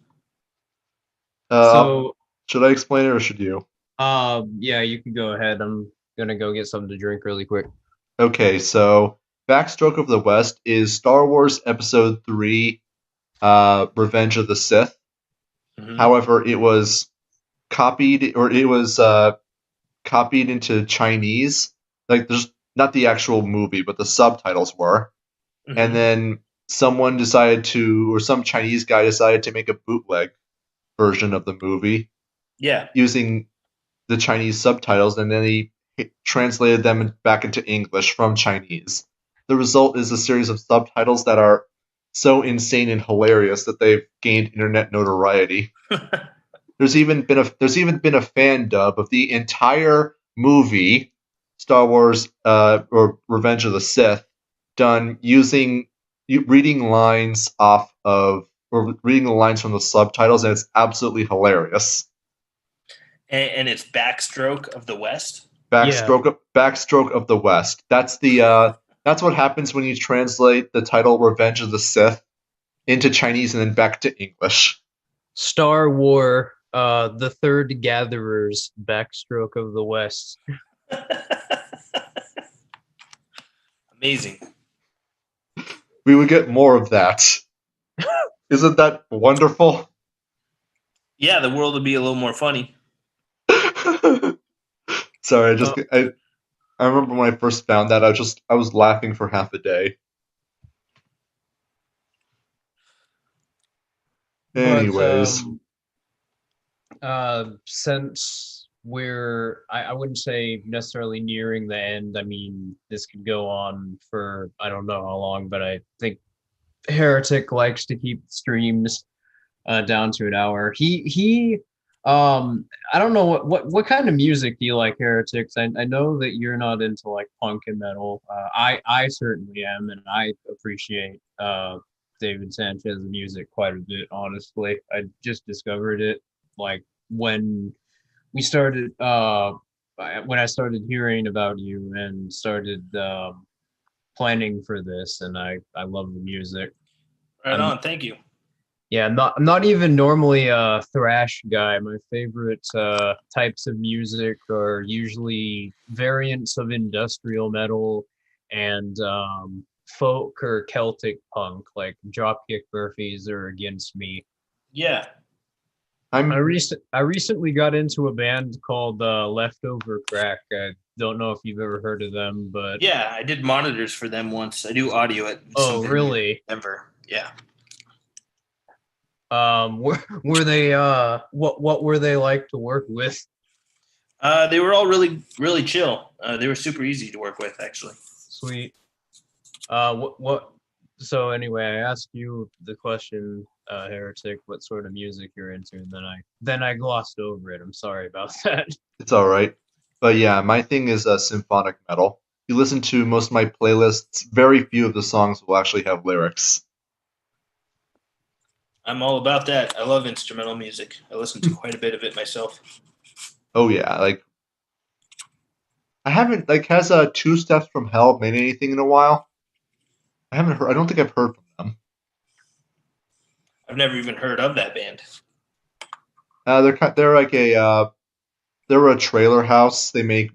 So, Should I explain it or should you? yeah, you can go ahead. I'm gonna go get something to drink really quick. Okay, so Backstroke of the West is Star Wars Episode 3, Revenge of the Sith. Mm-hmm. However, it was copied into Chinese. Like, there's not the actual movie, but the subtitles were. Mm-hmm. And then some Chinese guy decided to make a bootleg version of the movie. Yeah. Using the Chinese subtitles, and then he translated them back into English from Chinese. The result is a series of subtitles that are so insane and hilarious that they've gained internet notoriety. There's even been a fan dub of the entire movie, Star Wars or Revenge of the Sith, done using reading lines off of or reading the lines from the subtitles, and it's absolutely hilarious. And it's Backstroke of the West. Backstroke of the West. That's that's what happens when you translate the title Revenge of the Sith into Chinese and then back to English. Star War, the Third Gatherers, Backstroke of the West. Amazing. We would get more of that. Isn't that wonderful? Yeah, the world would be a little more funny. Sorry, I remember when I first found that I was laughing for half a day. Anyways, since I wouldn't say necessarily nearing the end. I mean, this could go on for I don't know how long, but I think Heretic likes to keep streams down to an hour. I don't know what kind of music do you like, Heretics? I know that you're not into like punk and metal. I certainly am, and I appreciate David Sanchez's music quite a bit. Honestly, I just discovered it like when we started when I started hearing about you and started planning for this, and I love the music. Right on, thank you. Yeah, I'm not even normally a thrash guy. My favorite types of music are usually variants of industrial metal and folk or Celtic punk, like Dropkick Murphys or Against Me. Yeah. I recently got into a band called Leftover Crack. I don't know if you've ever heard of them, but yeah, I did monitors for them once. I do audio at really? Denver. Yeah. Were they what were they like to work with? They were all really, really chill. They were super easy to work with, actually. Sweet. What so anyway, I asked you the question, Heretic, what sort of music you're into, and then I glossed over it. I'm sorry about that. It's all right. But yeah, my thing is symphonic metal. You listen to most of my playlists, very few of the songs will actually have lyrics. I'm all about that. I love instrumental music. I listen to quite a bit of it myself. Oh yeah, like I haven't has Two Steps from Hell made anything in a while? I haven't heard. I don't think I've heard from them. I've never even heard of that band. They're like they're a trailer house. They make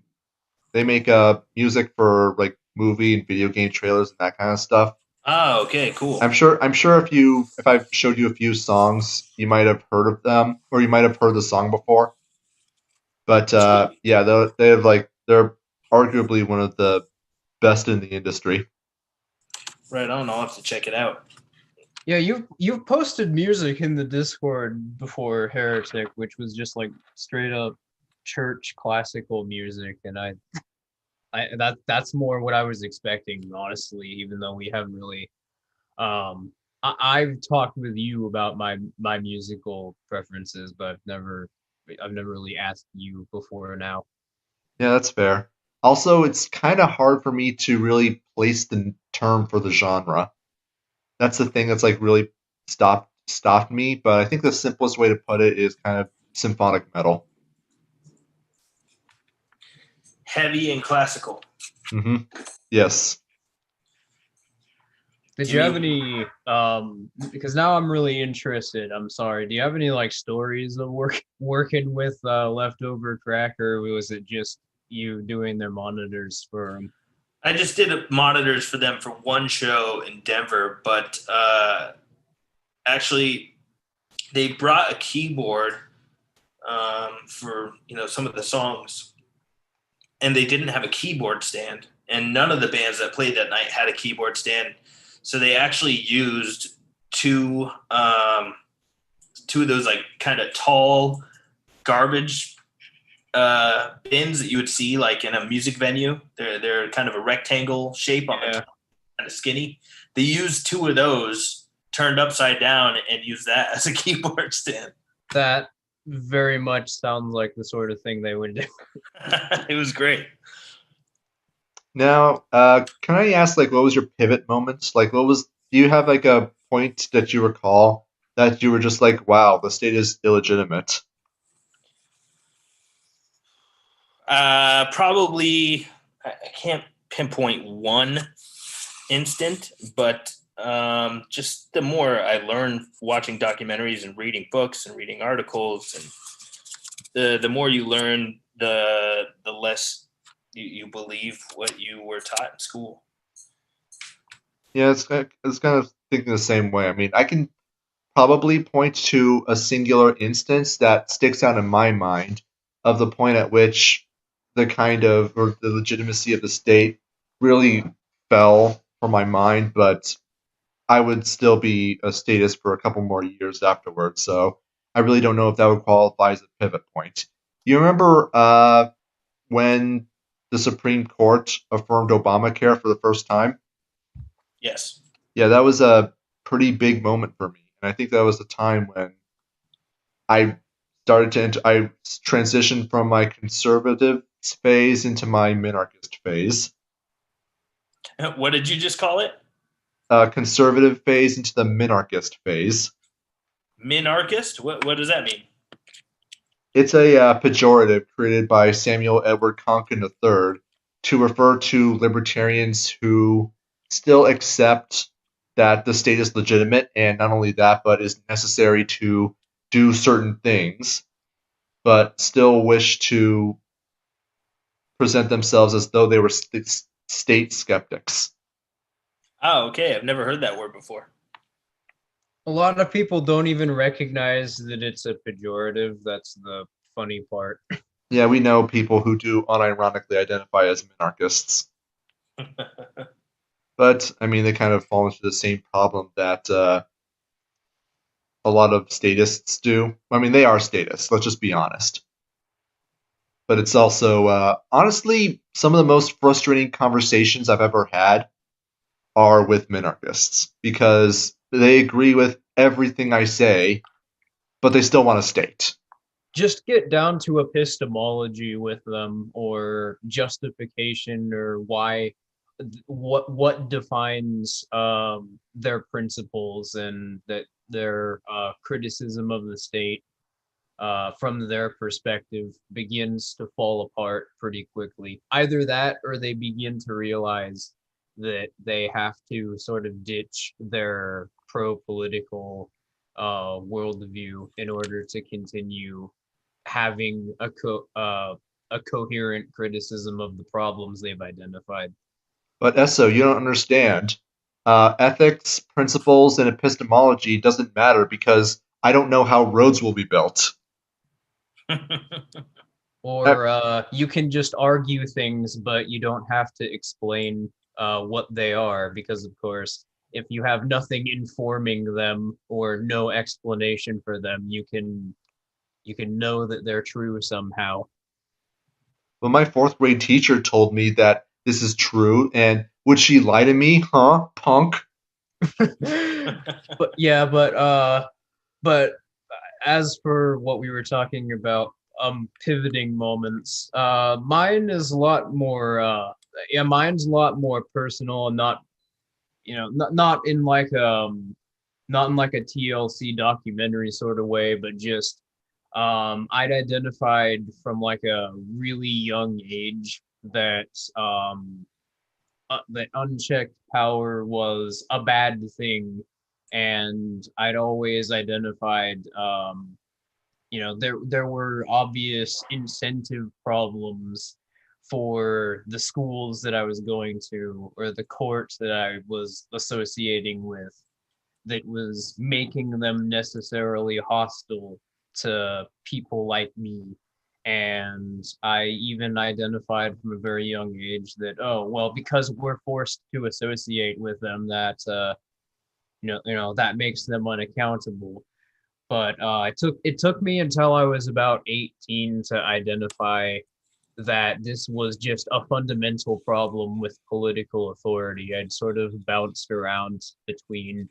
music for like movie and video game trailers and that kind of stuff. Oh, okay, cool. I'm sure if I showed you a few songs, you might have heard of them, or you might have heard the song before. But yeah, they're arguably one of the best in the industry. Right on. I'll have to check it out. Yeah, you've posted music in the Discord before, Heretic, which was just like straight up church classical music, and that's more what I was expecting, honestly, even though we haven't really I've talked with you about my musical preferences, but I've never really asked you before now. Yeah, that's fair. Also, it's kind of hard for me to really place the term for the genre. That's the thing that's like really stopped me, but I think the simplest way to put it is kind of symphonic metal. Heavy and classical. Mm-hmm. Yes. Did you have any because now I'm really interested. I'm sorry. Do you have any like stories of working with Leftover Crack, or was it just you doing their monitors for them? I just did monitors for them for one show in Denver, but actually they brought a keyboard for some of the songs, and they didn't have a keyboard stand, and none of the bands that played that night had a keyboard stand. So they actually used two of those like kind of tall garbage bins that you would see like in a music venue. They're kind of a rectangle shape on the top, kind of skinny. They used two of those turned upside down and used that as a keyboard stand. That very much sounds like the sort of thing they would do. It was great. Now, can I ask, like, what was your pivot moments? Like, what was do you have like a point that you recall that you were just like, wow, the state is illegitimate? Probably, I can't pinpoint one instant, but just the more I learn watching documentaries and reading books and reading articles, and the more you learn, the less you believe what you were taught in school. Yeah, it's kind of thinking the same way. I mean, I can probably point to a singular instance that sticks out in my mind of the point at which the kind of or the legitimacy of the state really fell from my mind, but I would still be a statist for a couple more years afterwards. So I really don't know if that would qualify as a pivot point. You remember when the Supreme Court affirmed Obamacare for the first time? Yes. Yeah, that was a pretty big moment for me. And I think that was the time when I I transitioned from my conservative phase into my minarchist phase. What did you just call it? Conservative phase into the minarchist phase. Minarchist? What does that mean? It's a pejorative created by Samuel Edward Konkin III to refer to libertarians who still accept that the state is legitimate, and not only that, but is necessary to do certain things, but still wish to present themselves as though they were state skeptics. Oh, okay. I've never heard that word before. A lot of people don't even recognize that it's a pejorative. That's the funny part. Yeah, we know people who do unironically identify as minarchists. But, I mean, they kind of fall into the same problem that a lot of statists do. I mean, they are statists, let's just be honest. But it's also, honestly, some of the most frustrating conversations I've ever had are with minarchists because they agree with everything I say, but they still want a state. Just get down to epistemology with them, or justification, or why, what defines their principles, and that their criticism of the state from their perspective begins to fall apart pretty quickly. Either that, or they begin to realize that they have to sort of ditch their pro-political worldview in order to continue having a coherent criticism of the problems they've identified. But Esso, you don't understand. Ethics, principles, and epistemology doesn't matter because I don't know how roads will be built. Or you can just argue things, but you don't have to explain what they are, because of course, if you have nothing informing them or no explanation for them, you can know that they're true somehow. But my fourth grade teacher told me that this is true, and would she lie to me, huh, punk? But yeah, but as for what we were talking about, pivoting moments, mine is a lot more mine's a lot more personal, and not, not in like not in like a TLC documentary sort of way, but just I'd identified from like a really young age that that unchecked power was a bad thing, and I'd always identified there were obvious incentive problems for the schools that I was going to, or the courts that I was associating with, that was making them necessarily hostile to people like me. And I even identified from a very young age that, oh, well, because we're forced to associate with them, that that makes them unaccountable. But it took me until I was about 18 to identify that this was just a fundamental problem with political authority. I'd sort of bounced around between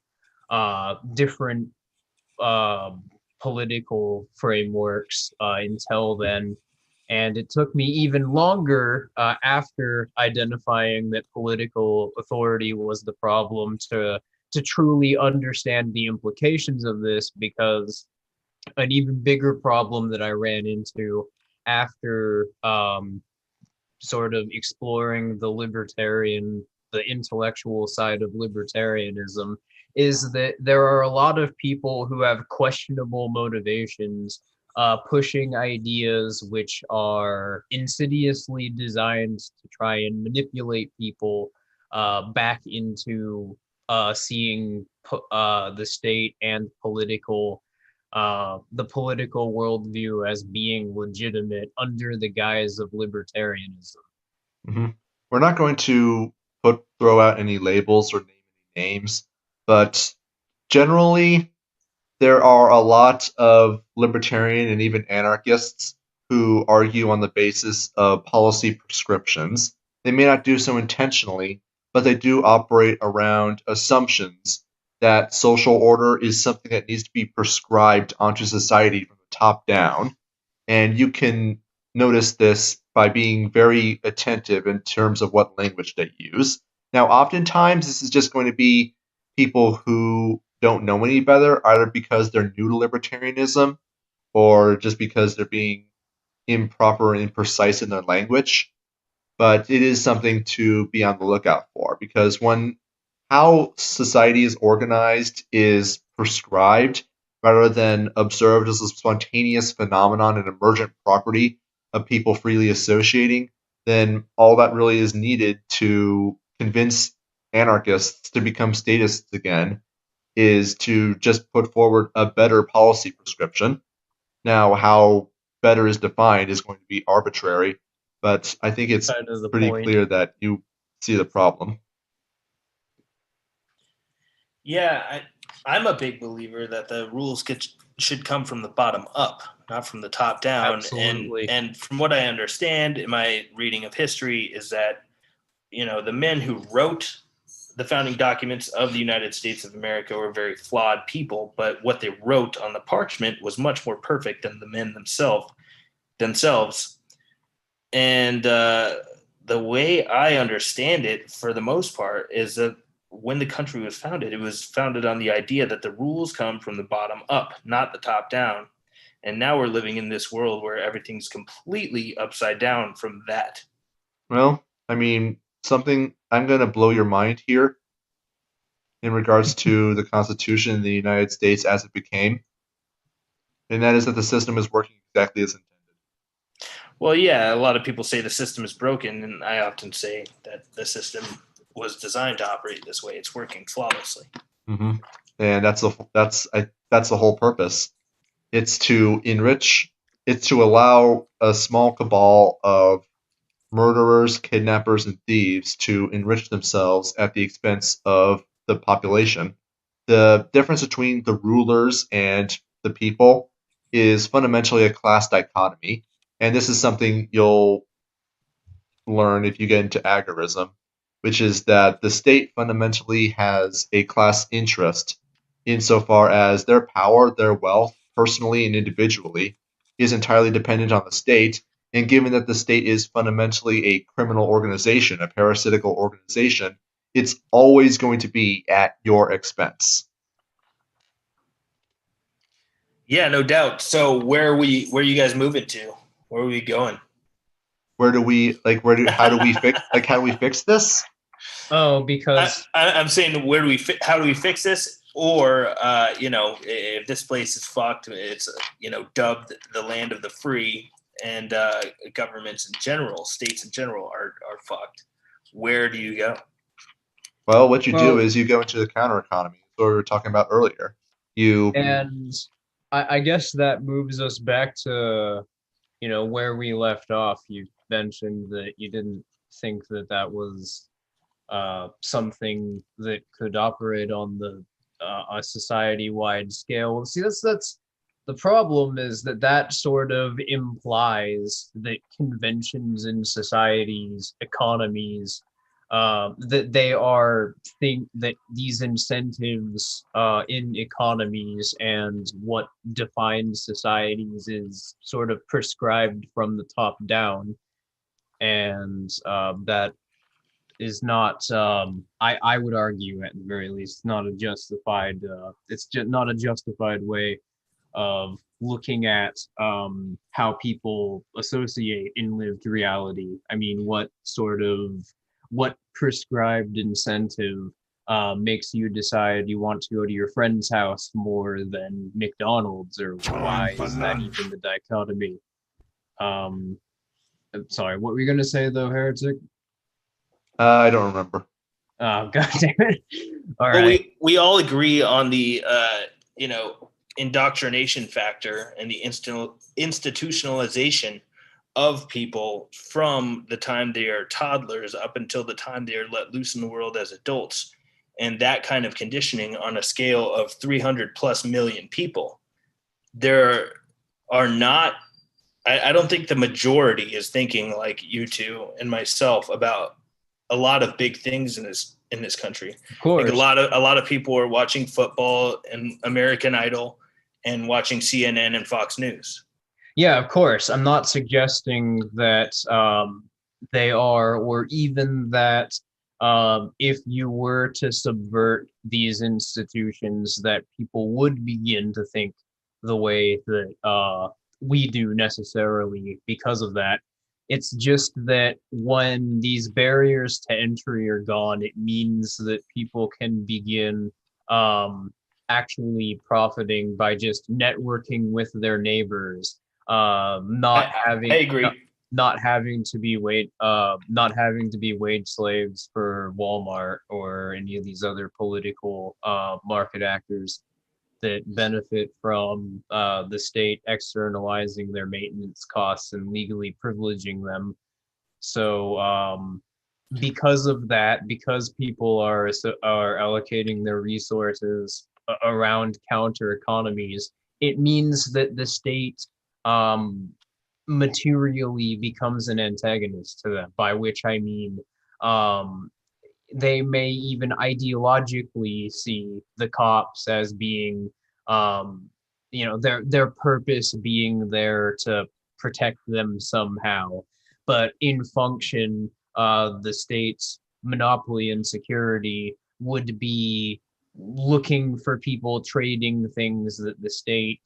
different uh, political frameworks until then. And it took me even longer after identifying that political authority was the problem to to truly understand the implications of this, because an even bigger problem that I ran into after sort of exploring the intellectual side of libertarianism, is that there are a lot of people who have questionable motivations, pushing ideas which are insidiously designed to try and manipulate people back into seeing the state and the political worldview as being legitimate under the guise of libertarianism. Hmm. We're not going to throw out any labels or name any names, but generally, there are a lot of libertarian and even anarchists who argue on the basis of policy prescriptions. They may not do so intentionally, but they do operate around assumptions that social order is something that needs to be prescribed onto society from the top down. And you can notice this by being very attentive in terms of what language they use. Now, oftentimes, this is just going to be people who don't know any better, either because they're new to libertarianism or just because they're being improper and imprecise in their language. But it is something to be on the lookout for, because how society is organized is prescribed rather than observed as a spontaneous phenomenon and emergent property of people freely associating, then all that really is needed to convince anarchists to become statists again is to just put forward a better policy prescription. Now, how better is defined is going to be arbitrary, but I think it's Kind of the pretty point. clear that you see the problem. Yeah, I'm a big believer that the rules should come from the bottom up, not from the top down. Absolutely. And from what I understand in my reading of history is that, the men who wrote the founding documents of the United States of America were very flawed people, but what they wrote on the parchment was much more perfect than the men themselves. And the way I understand it, for the most part, is that when the country was founded, it was founded on the idea that the rules come from the bottom up, not the top down. And now we're living in this world where everything's completely upside down from that. Well, I mean, something I'm going to blow your mind here in regards to the Constitution in the United States as it became, and that is that the system is working exactly as intended. Well, yeah, a lot of people say the system is broken, and I often say that the system was designed to operate this way. It's working flawlessly. Hmm. And that's the whole purpose. It's to enrich. It's to allow a small cabal of murderers, kidnappers, and thieves to enrich themselves at the expense of the population. The difference between the rulers and the people is fundamentally a class dichotomy. And this is something you'll learn if you get into agorism, which is that the state fundamentally has a class interest insofar as their power, their wealth, personally and individually, is entirely dependent on the state. And given that the state is fundamentally a criminal organization, a parasitical organization, it's always going to be at your expense. Yeah, no doubt. So where are you guys moving to? Where are we going? How do we fix this? Oh, because I'm saying, how do we fix this? Or, if this place is fucked, it's, dubbed the land of the free, and governments in general, states in general are fucked. Where do you go? Well, what you do well, is you go into the counter economy. That's what we were talking about earlier. You and I guess that moves us back to, where we left off. You mentioned that you didn't think that that was something that could operate on a society-wide scale. Well, see, that's the problem, is that sort of implies that conventions in societies, economies, that they are think that these incentives in economies and what defines societies is sort of prescribed from the top down, and that is not I would argue at the very least not a justified it's just not a justified way of looking at how people associate in lived reality. I mean, what prescribed incentive makes you decide you want to go to your friend's house more than McDonald's, or why is that even the dichotomy? Um, I'm sorry, what were you gonna say though, Heretic? I don't remember. Oh, God damn it! All Well, right. we all agree on the you know, indoctrination factor and the institutionalization of people from the time they are toddlers up until the time they are let loose in the world as adults, and that kind of conditioning on a scale of 300 plus million people. There are not. I don't think the majority is thinking like you two and myself about a lot of big things in this country. Of I think course. a lot of people are watching football and American Idol and watching CNN and Fox News. Yeah, of course. I'm not suggesting that they are, or even that if you were to subvert these institutions, that people would begin to think the way that we do necessarily because of that. It's just that when these barriers to entry are gone, it means that people can begin actually profiting by just networking with their neighbors, not I having agree. not having to be not having to be wage slaves for Walmart or any of these other political market actors that benefit from the state externalizing their maintenance costs and legally privileging them. So because of that, because people are allocating their resources around counter economies, it means that the state um, materially becomes an antagonist to them. By which I mean, um, they may even ideologically see the cops as being, um, their purpose being there to protect them somehow, but in function, the state's monopoly and security would be looking for people trading things that the state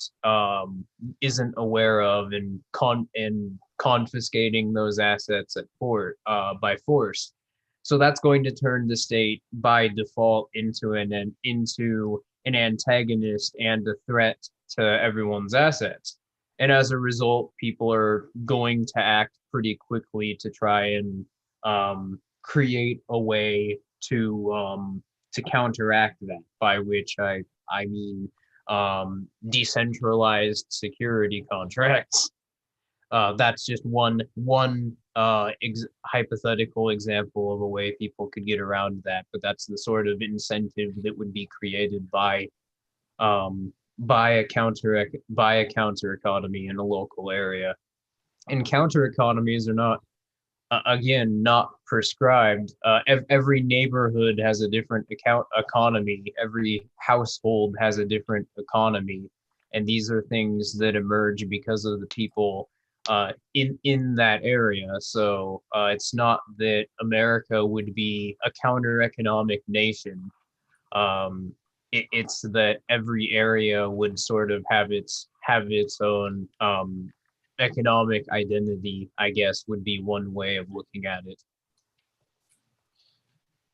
isn't aware of, and confiscating those assets at port by force. So that's going to turn the state by default into an antagonist and a threat to everyone's assets. And as a result, people are going to act pretty quickly to try and create a way to counteract that. By which I mean decentralized security contracts. That's just one hypothetical example of a way people could get around that, but that's the sort of incentive that would be created by a counter economy in a local area. And counter economies are not, again, not prescribed. Every neighborhood has a different economy. Every household has a different economy, and these are things that emerge because of the people in that area. So it's not that America would be a counter economic nation. It's that every area would sort of have its own economic identity, I guess, would be one way of looking at it.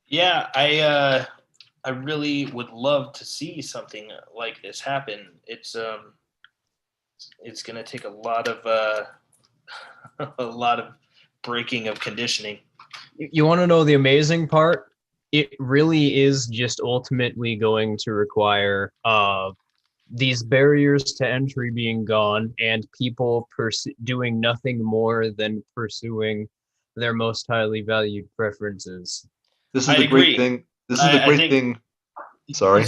Yeah, I really would love to see something like this happen. It's going to take a lot of a lot of breaking of conditioning. You want to know the amazing part? It really is just ultimately going to require these barriers to entry being gone, and people doing nothing more than pursuing their most highly valued preferences. This I is the great agree. thing. This is the I great think thing. Sorry.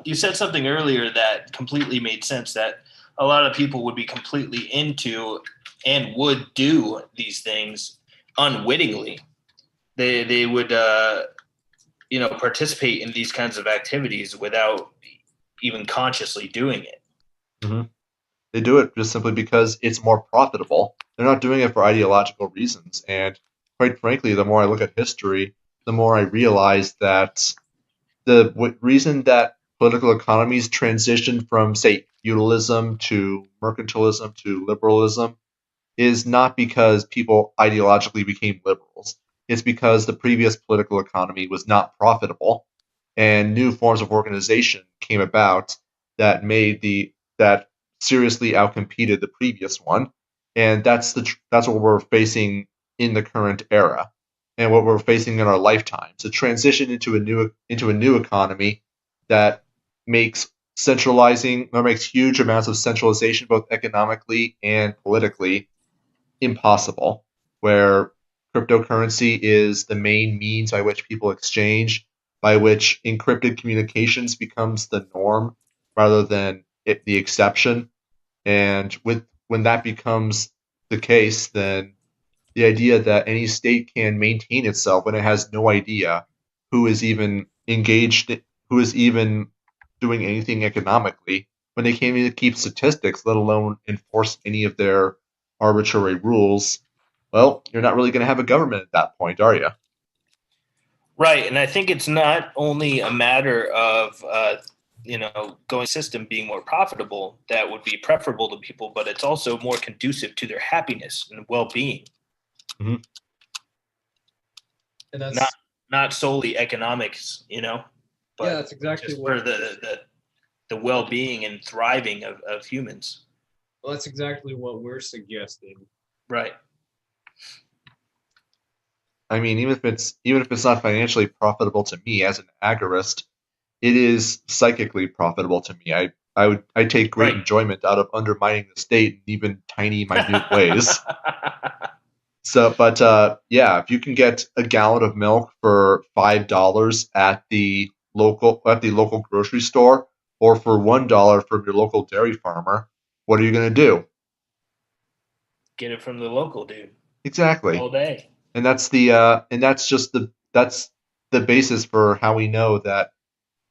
you said something earlier that completely made sense, that a lot of people would be completely into and would do these things unwittingly. They would participate in these kinds of activities without even consciously doing it. Hmm. They do it just simply because it's more profitable. They're not doing it for ideological reasons. And quite frankly, the more I look at history, the more I realize that the reason that political economies transition from, say, feudalism to mercantilism to liberalism is not because people ideologically became liberals. It's because the previous political economy was not profitable, and new forms of organization came about that seriously outcompeted the previous one, and that's what we're facing in the current era, and what we're facing in our lifetimes. A transition into a new economy that makes makes huge amounts of centralization, both economically and politically, impossible, where cryptocurrency is the main means by which people exchange, by which encrypted communications becomes the norm rather than the exception. And when that becomes the case, then the idea that any state can maintain itself when it has no idea who is even who is even doing anything economically, when they can't even keep statistics, let alone enforce any of their arbitrary rules, well, you're not really going to have a government at that point, are you? Right, and I think it's not only a matter of going system being more profitable that would be preferable to people, but it's also more conducive to their happiness and well-being. Mm-hmm. And that's not solely economics, but yeah, that's exactly for the well-being and thriving of humans. Well, that's exactly what we're suggesting. Right. I mean, even if it's not financially profitable to me as an agorist, it is psychically profitable to me. I take great enjoyment out of undermining the state in even tiny, minute ways. So, but yeah, if you can get a gallon of milk for $5 at the local grocery store, or for $1 from your local dairy farmer, what are you going to do? Get it from the local dude. Exactly. All day. And that's the basis for how we know that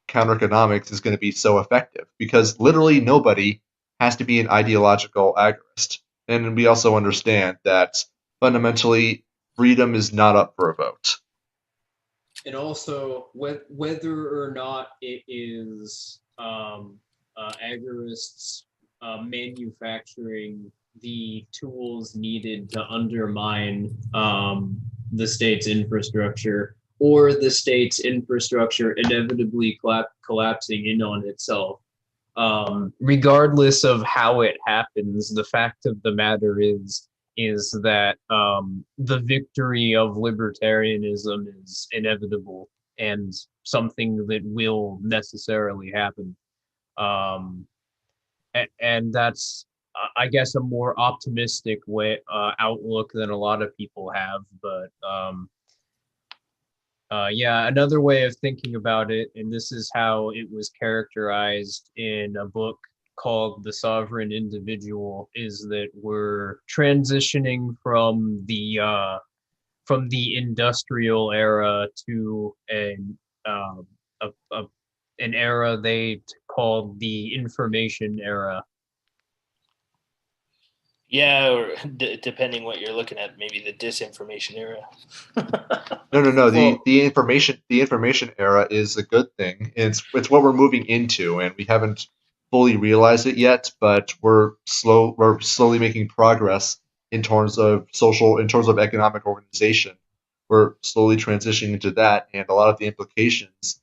counter economics is going to be so effective, because literally nobody has to be an ideological agorist. And we also understand that fundamentally freedom is not up for a vote. And also, whether or not it is agorists manufacturing the tools needed to undermine the state's infrastructure, or the state's infrastructure inevitably collapsing in on itself. Regardless of how it happens, the fact of the matter is that the victory of libertarianism is inevitable and something that will necessarily happen. And that's, I guess, a more optimistic outlook than a lot of people have. But yeah, another way of thinking about it, and this is how it was characterized in a book called The Sovereign Individual, is that we're transitioning from the industrial era to an era they called the information era. Yeah, or depending what you're looking at, maybe the disinformation era. No. Well, the information era is a good thing. It's what we're moving into, and we haven't fully realized it yet. But we're slowly making progress in terms of economic organization. We're slowly transitioning into that, and a lot of the implications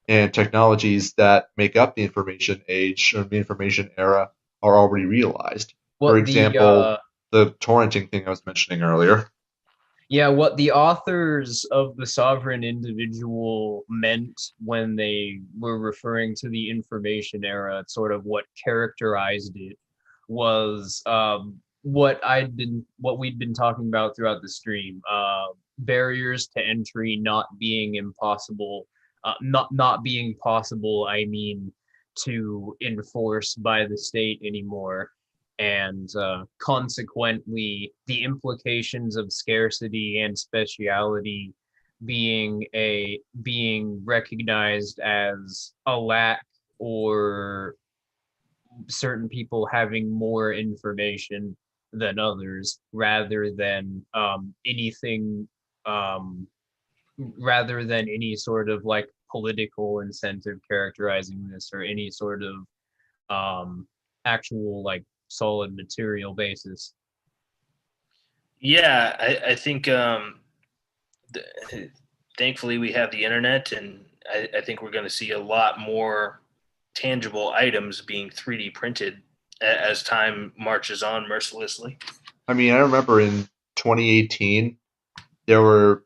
and technologies that make up the information age or the information era are already realized. For example, the torrenting thing I was mentioning earlier. Yeah, what the authors of The Sovereign Individual meant when they were referring to the information era, sort of what characterized it, was what we'd been talking about throughout the stream. Barriers to entry not being impossible, not being possible, I mean, to enforce by the state anymore. And consequently, the implications of scarcity and speciality being recognized as a lack, or certain people having more information than others, rather than anything rather than any sort of like political incentive characterizing this or any sort of actual like solid material basis. Yeah, I think thankfully we have the internet, and I think we're going to see a lot more tangible items being 3D printed as time marches on mercilessly. I mean, I remember in 2018, there were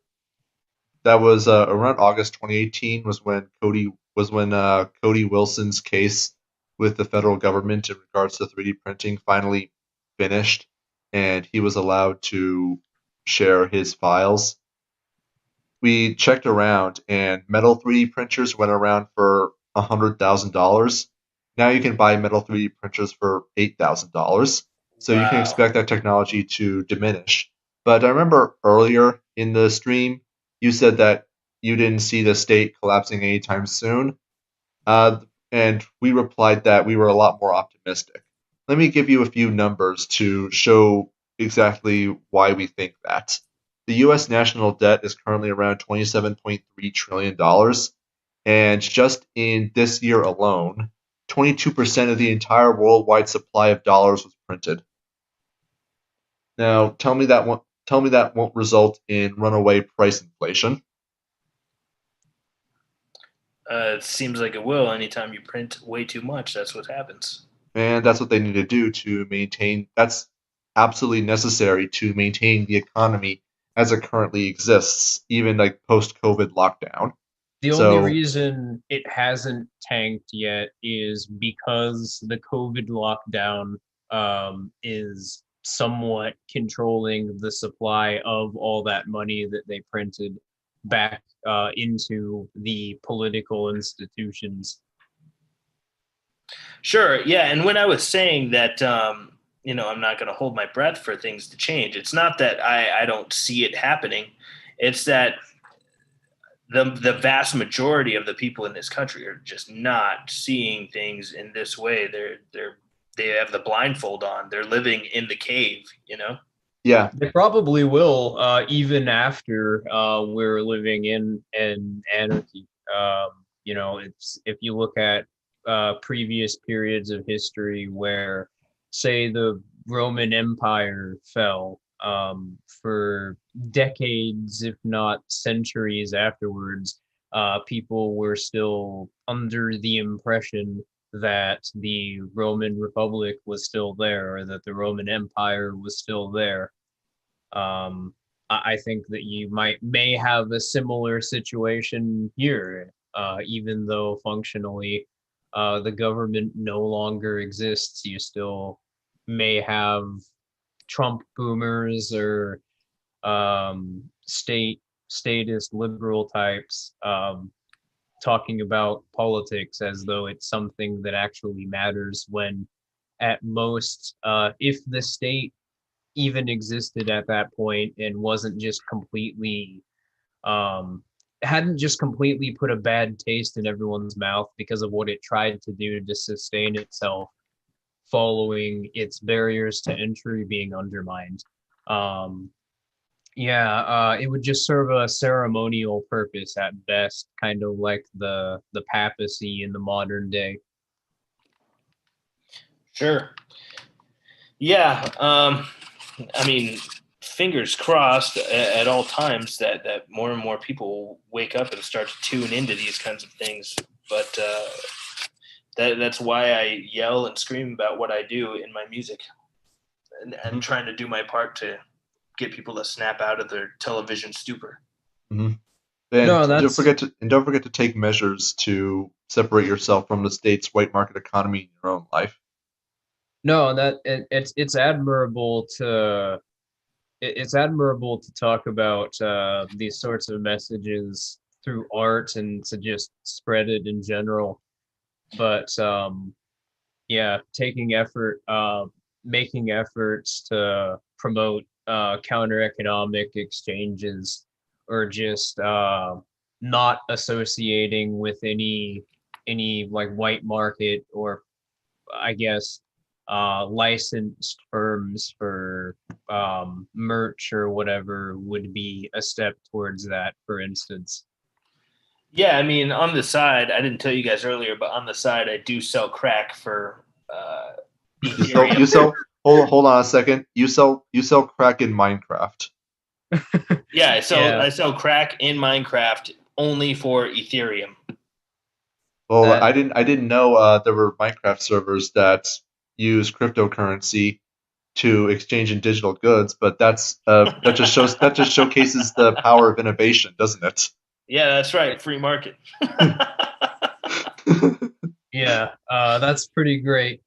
that was around August 2018 was when Cody Wilson's case with the federal government in regards to 3D printing finally finished, and he was allowed to share his files. We checked around, and metal 3D printers went around for $100,000. Now you can buy metal 3D printers for $8,000. So you can Wow. expect that technology to diminish. But I remember earlier in the stream, you said that you didn't see the state collapsing anytime soon. And we replied that we were a lot more optimistic. Let me give you a few numbers to show exactly why we think that. The US national debt is currently around $27.3 trillion, and just in this year alone, 22% of the entire worldwide supply of dollars was printed. Now, tell me that won't result in runaway price inflation. It seems like it will. Anytime you print way too much, that's what happens. And that's what they need to do to maintain that's absolutely necessary to maintain the economy as it currently exists, even like post COVID lockdown. The only So reason it hasn't tanked yet is because the COVID lockdown is somewhat controlling the supply of all that money that they printed back into the political institutions. Sure. Yeah. And when I was saying that, I'm not going to hold my breath for things to change, it's not that I don't see it happening. It's that the vast majority of the people in this country are just not seeing things in this way. They have the blindfold on. They're living in the cave. yeah, They probably will, even after we're living in an anarchy. It's if you look at previous periods of history where, say, the Roman Empire fell for decades, if not centuries afterwards, people were still under the impression that the Roman Republic was still there or that the Roman Empire was still there. I think that you may have a similar situation here, even though functionally the government no longer exists. You still may have Trump boomers or statist liberal types talking about politics as though it's something that actually matters when at most, if the state even existed at that point and wasn't just completely um hadn't just completely put a bad taste in everyone's mouth because of what it tried to do to sustain itself following its barriers to entry being undermined. um it would just serve a ceremonial purpose at best, kind of like the papacy in the modern day. Sure. Yeah. I mean, fingers crossed at all times that more and more people wake up and start to tune into these kinds of things. But that's why I yell and scream about what I do in my music, and mhm, trying to do my part to get people to snap out of their television stupor. mhm. No, And that's don't forget to take measures to separate yourself from the state's white market economy in your own life. no that it's admirable to it's admirable to talk about these sorts of messages through art and to just spread it in general. But taking effort, making efforts to promote counter economic exchanges or just not associating with any like white market or I guess licensed firms for merch or whatever would be a step towards that, for instance. Yeah, I mean, on the side, I didn't tell you guys earlier, but on the side, I do sell crack for You sell. Hold on a second. You sell crack in Minecraft. Yeah, I sell crack in Minecraft only for Ethereum. Well, I didn't know there were Minecraft servers that use cryptocurrency to exchange in digital goods, but that just showcases the power of innovation, doesn't it? Yeah, that's right. Free market. Yeah, that's pretty great.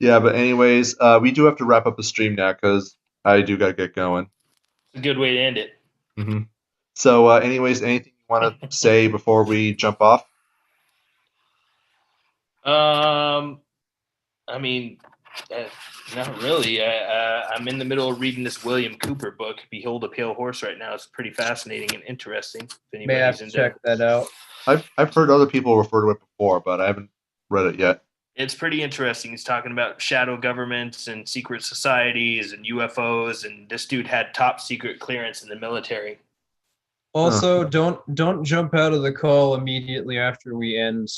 Yeah, but anyways, we do have to wrap up the stream now because I do gotta get going. A good way to end it. Mm-hmm. So, anyways, anything you want to say before we jump off? I mean, not really. I'm in the middle of reading this William Cooper book, Behold a Pale Horse, right now. It's pretty fascinating and interesting. If May I have to check that out? I've heard other people refer to it before, but I haven't read it yet. It's pretty interesting. He's talking about shadow governments and secret societies and UFOs, and this dude had top secret clearance in the military. Also, don't jump out of the call immediately after we end.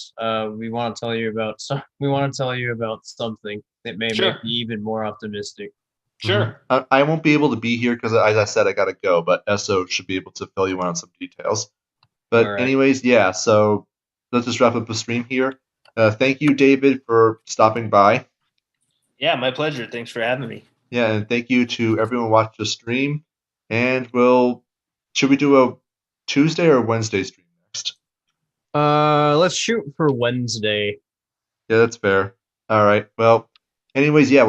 We want to tell you about something that may make you even more optimistic. Sure. I won't be able to be here because, as I said, I gotta go. But Esso should be able to fill you in on some details. But anyways, yeah. So let's just wrap up the stream here. Thank you, David, for stopping by. Yeah, my pleasure. Thanks for having me. Yeah, and thank you to everyone watching the stream. And should we do a Tuesday or Wednesday stream next? Let's shoot for Wednesday. Yeah, that's fair. All right. Well, anyways, yeah.